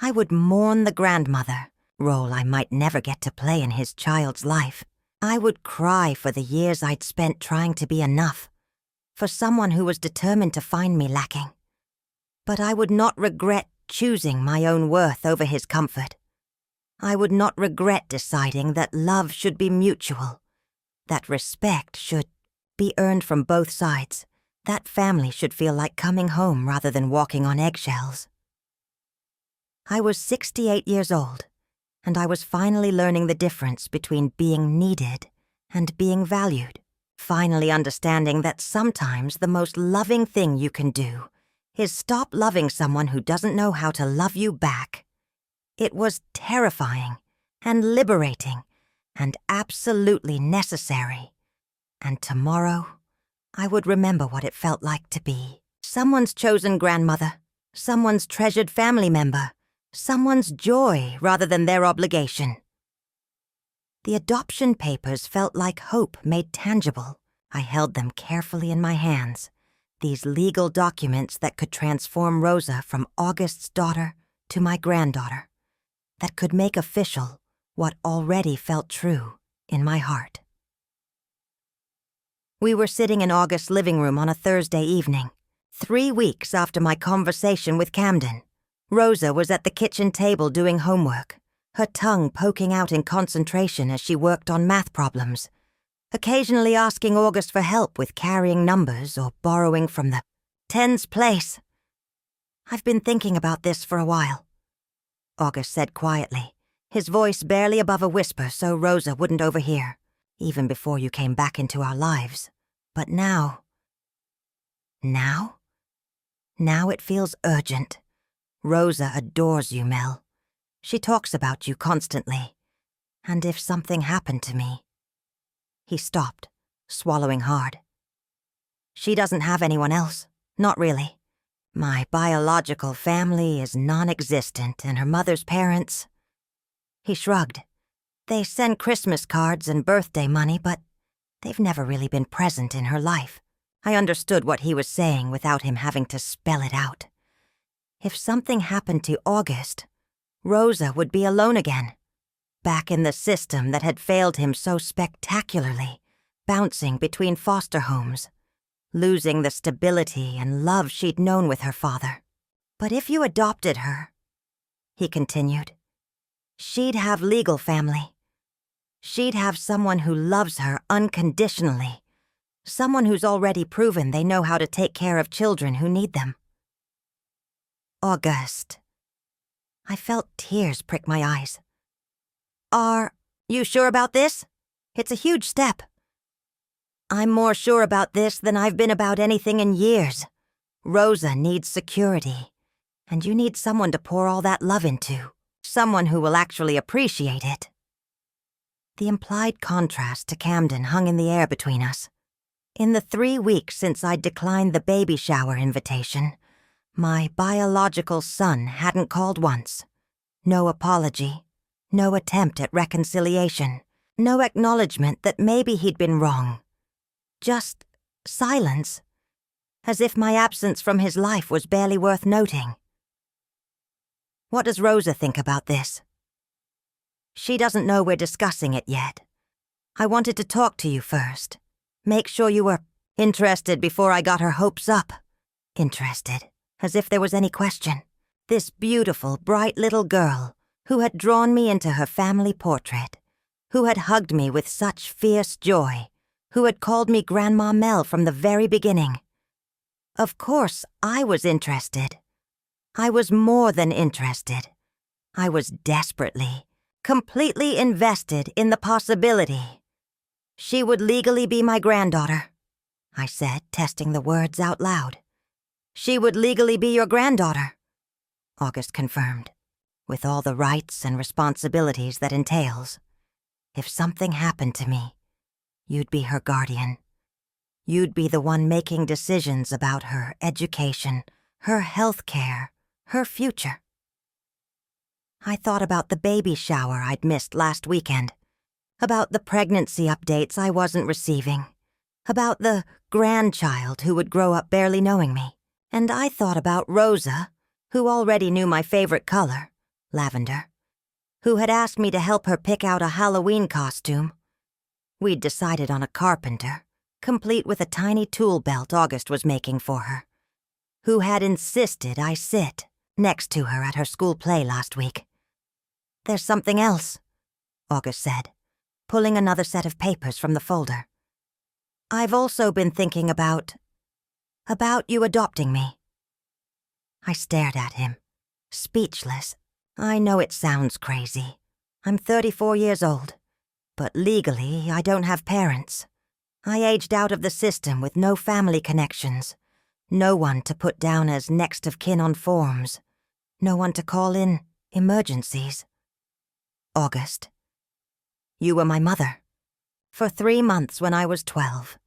I would mourn the grandmother, role I might never get to play in his child's life. I would cry for the years I'd spent trying to be enough, for someone who was determined to find me lacking. But I would not regret choosing my own worth over his comfort. I would not regret deciding that love should be mutual, that respect should be earned from both sides, that family should feel like coming home rather than walking on eggshells. I was 68 years old, and I was finally learning the difference between being needed and being valued, finally understanding that sometimes the most loving thing you can do is stop loving someone who doesn't know how to love you back. It was terrifying and liberating and absolutely necessary. And tomorrow, I would remember what it felt like to be someone's chosen grandmother, someone's treasured family member, someone's joy rather than their obligation. The adoption papers felt like hope made tangible. I held them carefully in my hands, these legal documents that could transform Rosa from August's daughter to my granddaughter, that could make official what already felt true in my heart. We were sitting in August's living room on a Thursday evening, 3 weeks after my conversation with Camden. Rosa was at the kitchen table doing homework, her tongue poking out in concentration as she worked on math problems, occasionally asking August for help with carrying numbers or borrowing from the tens place. "I've been thinking about this for a while," August said quietly, his voice barely above a whisper so Rosa wouldn't overhear, even before you came back into our lives. But now it feels urgent. Rosa adores you, Mel. She talks about you constantly. And if something happened to me... He stopped, swallowing hard. She doesn't have anyone else. Not really. My biological family is non-existent, and her mother's parents... He shrugged. They send Christmas cards and birthday money, but they've never really been present in her life. I understood what he was saying without him having to spell it out. If something happened to August, Rosa would be alone again, back in the system that had failed him so spectacularly, bouncing between foster homes, losing the stability and love she'd known with her father. But if you adopted her, he continued, she'd have legal family. She'd have someone who loves her unconditionally, Someone who's already proven they know how to take care of children who need them. August. I felt tears prick my eyes. Are you sure about this? It's a huge step. I'm more sure about this than I've been about anything in years. Rosa needs security, and you need someone to pour all that love into, someone who will actually appreciate it. The implied contrast to Camden hung in the air between us. In the 3 weeks since I'd declined the baby shower invitation, my biological son hadn't called once. No apology, no attempt at reconciliation, no acknowledgement that maybe he'd been wrong. Just silence, as if my absence from his life was barely worth noting. What does Rosa think about this? She doesn't know we're discussing it yet. I wanted to talk to you first. Make sure you were interested before I got her hopes up. Interested, as if there was any question. This beautiful, bright little girl who had drawn me into her family portrait, who had hugged me with such fierce joy, who had called me Grandma Mel from the very beginning. Of course, I was interested. I was more than interested. I was desperately, completely invested in the possibility. She would legally be my granddaughter, I said, testing the words out loud. She would legally be your granddaughter, August confirmed, with all the rights and responsibilities that entails. If something happened to me, you'd be her guardian. You'd be the one making decisions about her education, her health care, her future. I thought about the baby shower I'd missed last weekend, about the pregnancy updates I wasn't receiving, about the grandchild who would grow up barely knowing me, and I thought about Rosa, who already knew my favorite color, lavender, who had asked me to help her pick out a Halloween costume. We'd decided on a carpenter, complete with a tiny tool belt August was making for her, who had insisted I sit next to her at her school play last week. There's something else, August said, pulling another set of papers from the folder. I've also been thinking about you adopting me. I stared at him, speechless. I know it sounds crazy. I'm 34 years old, but legally I don't have parents. I aged out of the system with no family connections, no one to put down as next of kin on forms, no one to call in emergencies. August. You were my mother. For 3 months when I was 12.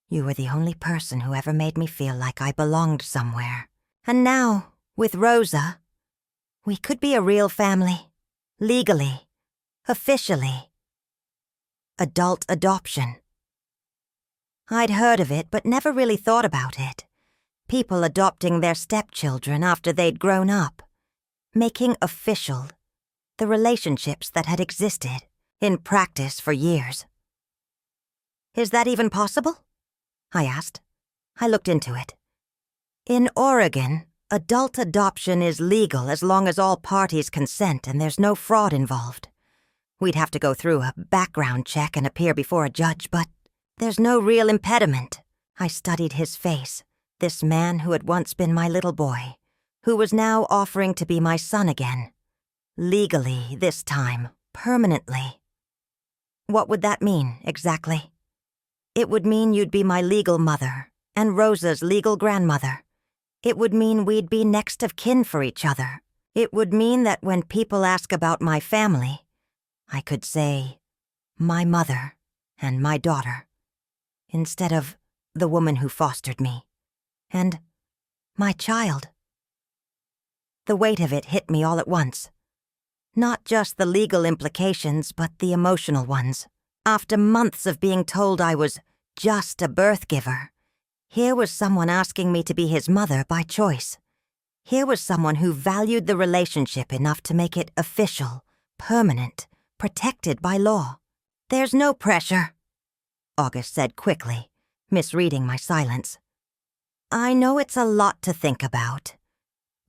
You were the only person who ever made me feel like I belonged somewhere. And now, with Rosa, we could be a real family. Legally. Officially. Adult adoption. I'd heard of it, but never really thought about it. People adopting their stepchildren after they'd grown up. Making official the relationships that had existed, in practice for years. Is that even possible? I asked. I looked into it. In Oregon, adult adoption is legal as long as all parties consent and there's no fraud involved. We'd have to go through a background check and appear before a judge, but there's no real impediment. I studied his face, this man who had once been my little boy, who was now offering to be my son again. Legally, this time, permanently. What would that mean, exactly? It would mean you'd be my legal mother, and Rosa's legal grandmother. It would mean we'd be next of kin for each other. It would mean that when people ask about my family, I could say, my mother and my daughter, instead of the woman who fostered me, and my child. The weight of it hit me all at once. Not just the legal implications, but the emotional ones. After months of being told I was just a birth giver, here was someone asking me to be his mother by choice. Here was someone who valued the relationship enough to make it official, permanent, protected by law. There's no pressure, August said quickly, misreading my silence. I know it's a lot to think about,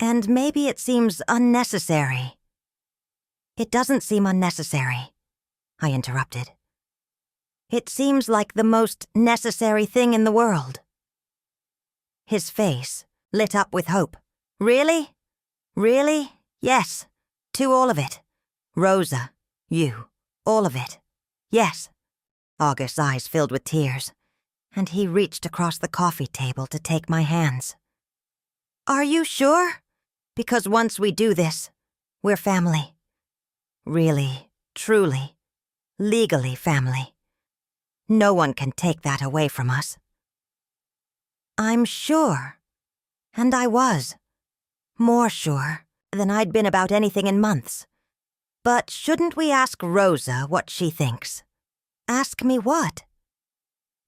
and maybe it seems unnecessary. It doesn't seem unnecessary, I interrupted. It seems like the most necessary thing in the world." His face lit up with hope. "Really? Really? Yes. To all of it. Rosa, you, all of it. Yes." August's eyes filled with tears, and he reached across the coffee table to take my hands. "Are you sure? Because once we do this, we're family. Really, truly, legally family. No one can take that away from us." I'm sure. And I was. More sure than I'd been about anything in months. But shouldn't we ask Rosa what she thinks? "Ask me what?"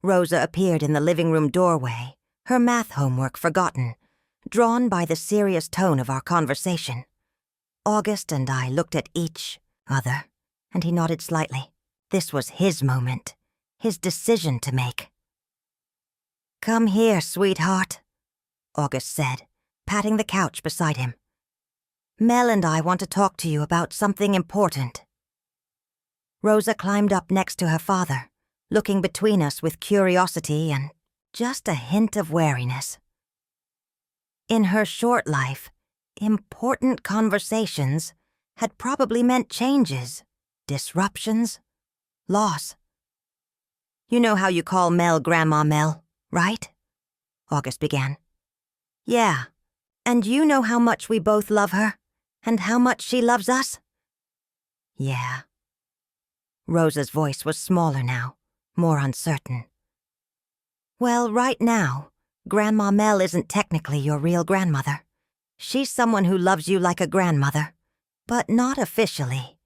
Rosa appeared in the living room doorway, her math homework forgotten, drawn by the serious tone of our conversation. August and I looked at each other, and he nodded slightly. This was his moment, his decision to make. "Come here, sweetheart," August said, patting the couch beside him. "Mel and I want to talk to you about something important." Rosa climbed up next to her father, looking between us with curiosity and just a hint of wariness. In her short life, important conversations had probably meant changes, disruptions, loss. "You know how you call Mel Grandma Mel, right?" August began. "Yeah, and you know how much we both love her, and how much she loves us?" "Yeah." Rosa's voice was smaller now, more uncertain. "Well, right now, Grandma Mel isn't technically your real grandmother. She's someone who loves you like a grandmother, but not officially."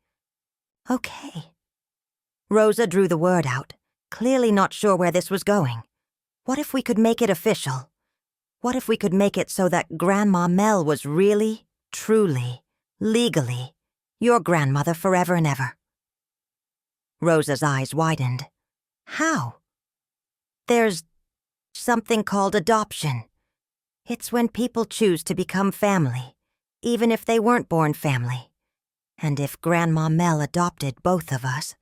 "Okay." Rosa drew the word out, clearly not sure where this was going. What if we could make it official? What if we could make it so that Grandma Mel was really, truly, legally, your grandmother forever and ever? Rosa's eyes widened. "How?" "There's something called adoption. It's when people choose to become family, even if they weren't born family. And if Grandma Mel adopted both of us,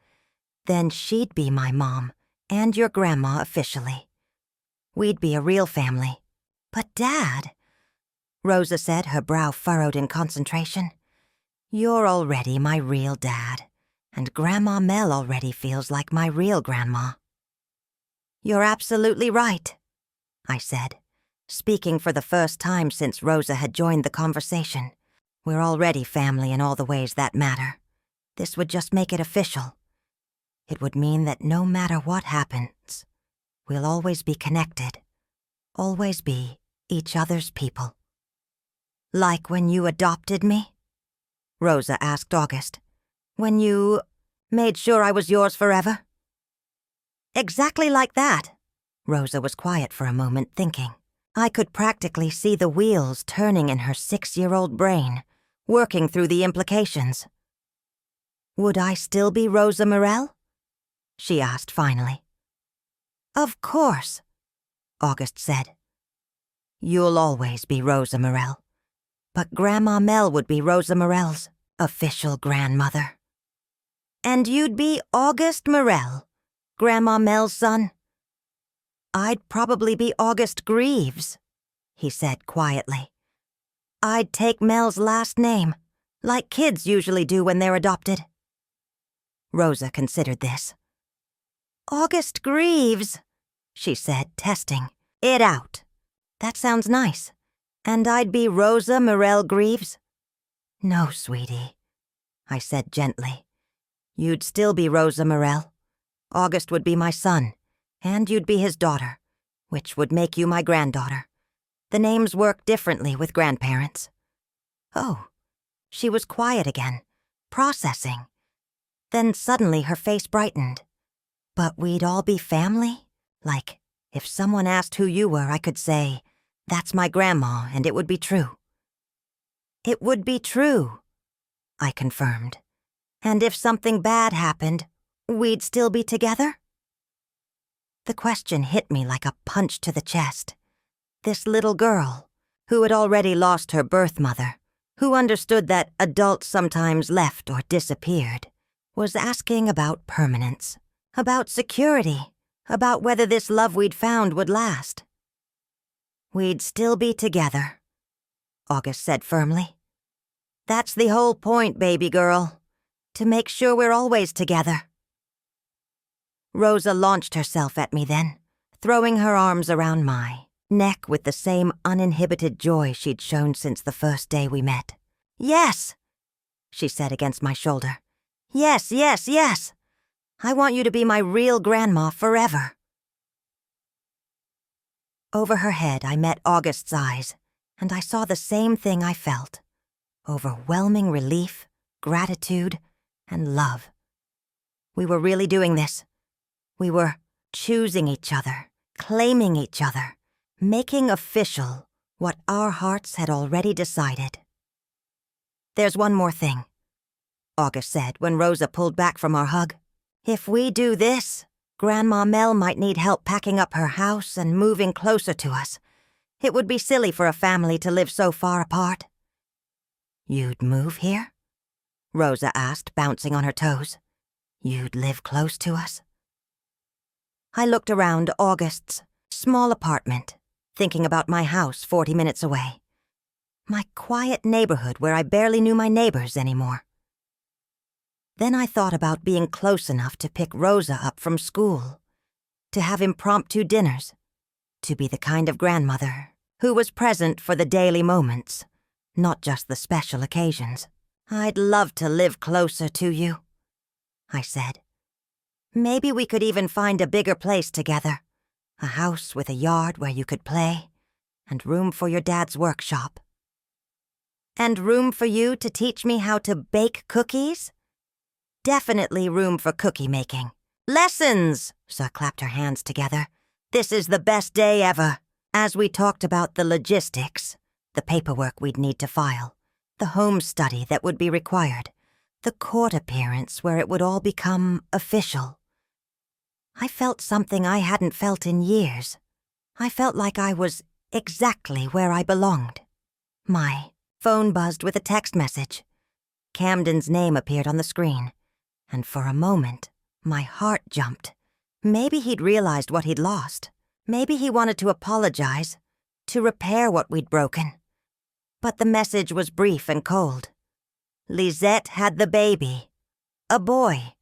then she'd be my mom and your grandma officially. We'd be a real family." "But Dad," Rosa said, her brow furrowed in concentration, "you're already my real dad, and Grandma Mel already feels like my real grandma." "You're absolutely right," I said, speaking for the first time since Rosa had joined the conversation. "We're already family in all the ways that matter. This would just make it official. It would mean that no matter what happens, we'll always be connected, always be each other's people." "Like when you adopted me?" Rosa asked August. "When you made sure I was yours forever?" "Exactly like that." Rosa was quiet for a moment, thinking. I could practically see the wheels turning in her 6-year-old brain, working through the implications. "Would I still be Rosa Morell?" she asked finally. "Of course," August said. "You'll always be Rosa Morell, but Grandma Mel would be Rosa Morell's official grandmother." "And you'd be August Morell, Grandma Mel's son?" "I'd probably be August Greaves," he said quietly. "I'd take Mel's last name, like kids usually do when they're adopted." Rosa considered this. "August Greaves," she said, testing it out. "That sounds nice. And I'd be Rosa Morell Greaves?" "No, sweetie," I said gently. "You'd still be Rosa Morell. August would be my son, and you'd be his daughter, which would make you my granddaughter. The names work differently with grandparents." Oh, she was quiet again, processing. Then suddenly her face brightened. "But we'd all be family? Like, if someone asked who you were, I could say, 'That's my grandma,' and it would be true." "It would be true," I confirmed. "And if something bad happened, we'd still be together?" The question hit me like a punch to the chest. This little girl, who had already lost her birth mother, who understood that adults sometimes left or disappeared, was asking about permanence, About security, about whether this love we'd found would last. We'd still be together, August said firmly. That's the whole point, baby girl, to make sure we're always together. Rosa launched herself at me then, throwing her arms around my neck with the same uninhibited joy she'd shown since the first day we met. Yes, she said against my shoulder. Yes, yes, yes. I want you to be my real grandma forever. Over her head, I met August's eyes, and I saw the same thing I felt. Overwhelming relief, gratitude, and love. We were really doing this. We were choosing each other, claiming each other, making official what our hearts had already decided. There's one more thing, August said when Rosa pulled back from our hug. If we do this, Grandma Mel might need help packing up her house and moving closer to us. It would be silly for a family to live so far apart. You'd move here? Rosa asked, bouncing on her toes. You'd live close to us? I looked around August's small apartment, thinking about my house 40 minutes away. My quiet neighborhood where I barely knew my neighbors anymore. Then I thought about being close enough to pick Rosa up from school, to have impromptu dinners, to be the kind of grandmother who was present for the daily moments, not just the special occasions. I'd love to live closer to you, I said. Maybe we could even find a bigger place together, a house with a yard where you could play, and room for your dad's workshop. And room for you to teach me how to bake cookies? Definitely room for cookie making. Lessons! Rosa clapped her hands together. This is the best day ever. As we talked about the logistics, the paperwork we'd need to file, the home study that would be required, the court appearance where it would all become official. I felt something I hadn't felt in years. I felt like I was exactly where I belonged. My phone buzzed with a text message. Camden's name appeared on the screen, and for a moment, my heart jumped. Maybe he'd realized what he'd lost. Maybe he wanted to apologize, to repair what we'd broken. But the message was brief and cold. Lisette had the baby. A boy.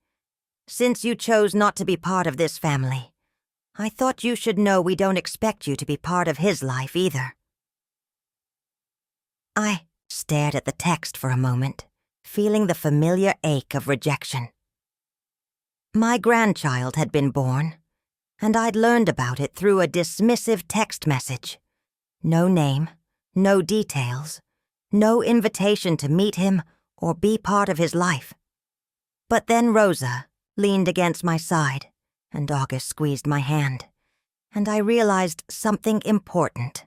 Since you chose not to be part of this family, I thought you should know we don't expect you to be part of his life either. I stared at the text for a moment, feeling the familiar ache of rejection. My grandchild had been born, and I'd learned about it through a dismissive text message. No name, no details, no invitation to meet him or be part of his life. But then Rosa leaned against my side, and August squeezed my hand, and I realized something important.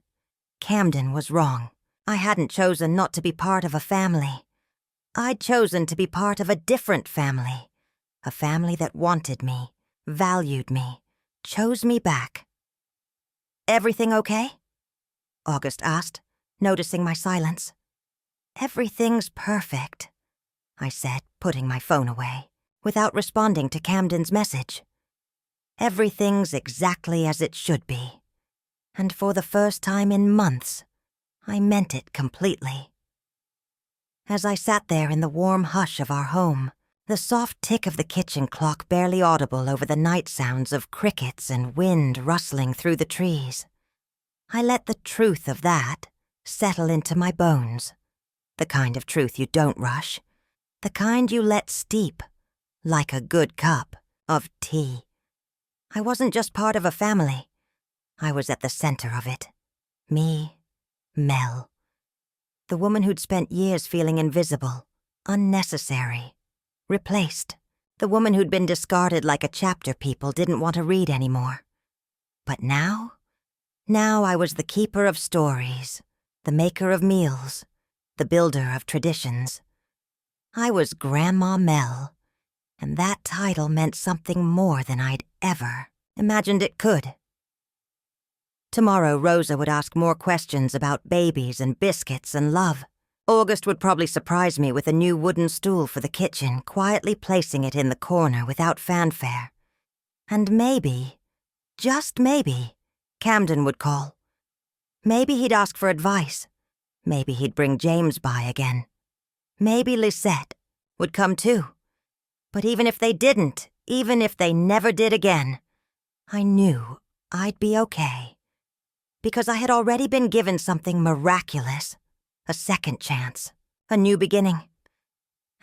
Camden was wrong. I hadn't chosen not to be part of a family. I'd chosen to be part of a different family, a family that wanted me, valued me, chose me back. Everything okay? August asked, noticing my silence. Everything's perfect, I said, putting my phone away, without responding to Camden's message. Everything's exactly as it should be. And for the first time in months, I meant it completely. As I sat there in the warm hush of our home, the soft tick of the kitchen clock barely audible over the night sounds of crickets and wind rustling through the trees, I let the truth of that settle into my bones. The kind of truth you don't rush, the kind you let steep, like a good cup of tea. I wasn't just part of a family. I was at the center of it. Me, Mel. The woman who'd spent years feeling invisible, unnecessary, replaced. The woman who'd been discarded like a chapter people didn't want to read anymore. But now I was the keeper of stories, the maker of meals, the builder of traditions. I was Grandma Mel, and that title meant something more than I'd ever imagined it could. Tomorrow, Rosa would ask more questions about babies and biscuits and love. August would probably surprise me with a new wooden stool for the kitchen, quietly placing it in the corner without fanfare. And maybe, just maybe, Camden would call. Maybe he'd ask for advice. Maybe he'd bring James by again. Maybe Lisette would come too. But even if they didn't, even if they never did again, I knew I'd be okay. Because I had already been given something miraculous, a second chance, a new beginning.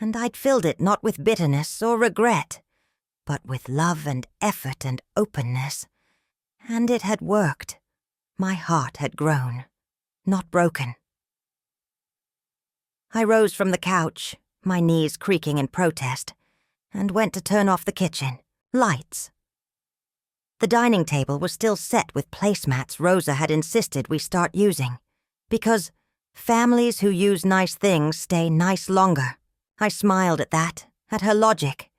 And I'd filled it not with bitterness or regret, but with love and effort and openness. And it had worked. My heart had grown, not broken. I rose from the couch, my knees creaking in protest, and went to turn off the kitchen lights. The dining table was still set with placemats Rosa had insisted we start using, because families who use nice things stay nice longer. I smiled at that, at her logic,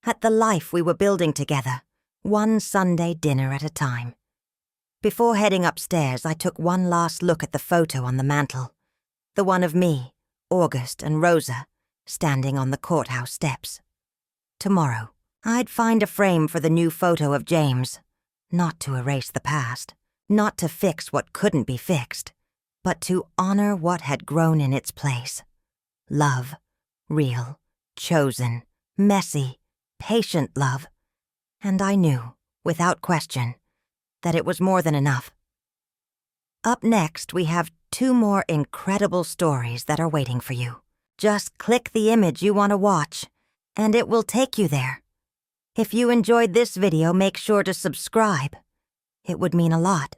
at the life we were building together, one Sunday dinner at a time. Before heading upstairs, I took one last look at the photo on the mantel, the one of me, August, and Rosa, standing on the courthouse steps. Tomorrow, I'd find a frame for the new photo of James, not to erase the past, not to fix what couldn't be fixed, but to honor what had grown in its place. Love, real, chosen, messy, patient love. And I knew, without question, that it was more than enough. Up next, we have 2 more incredible stories that are waiting for you. Just click the image you want to watch, and it will take you there. If you enjoyed this video, make sure to subscribe. It would mean a lot.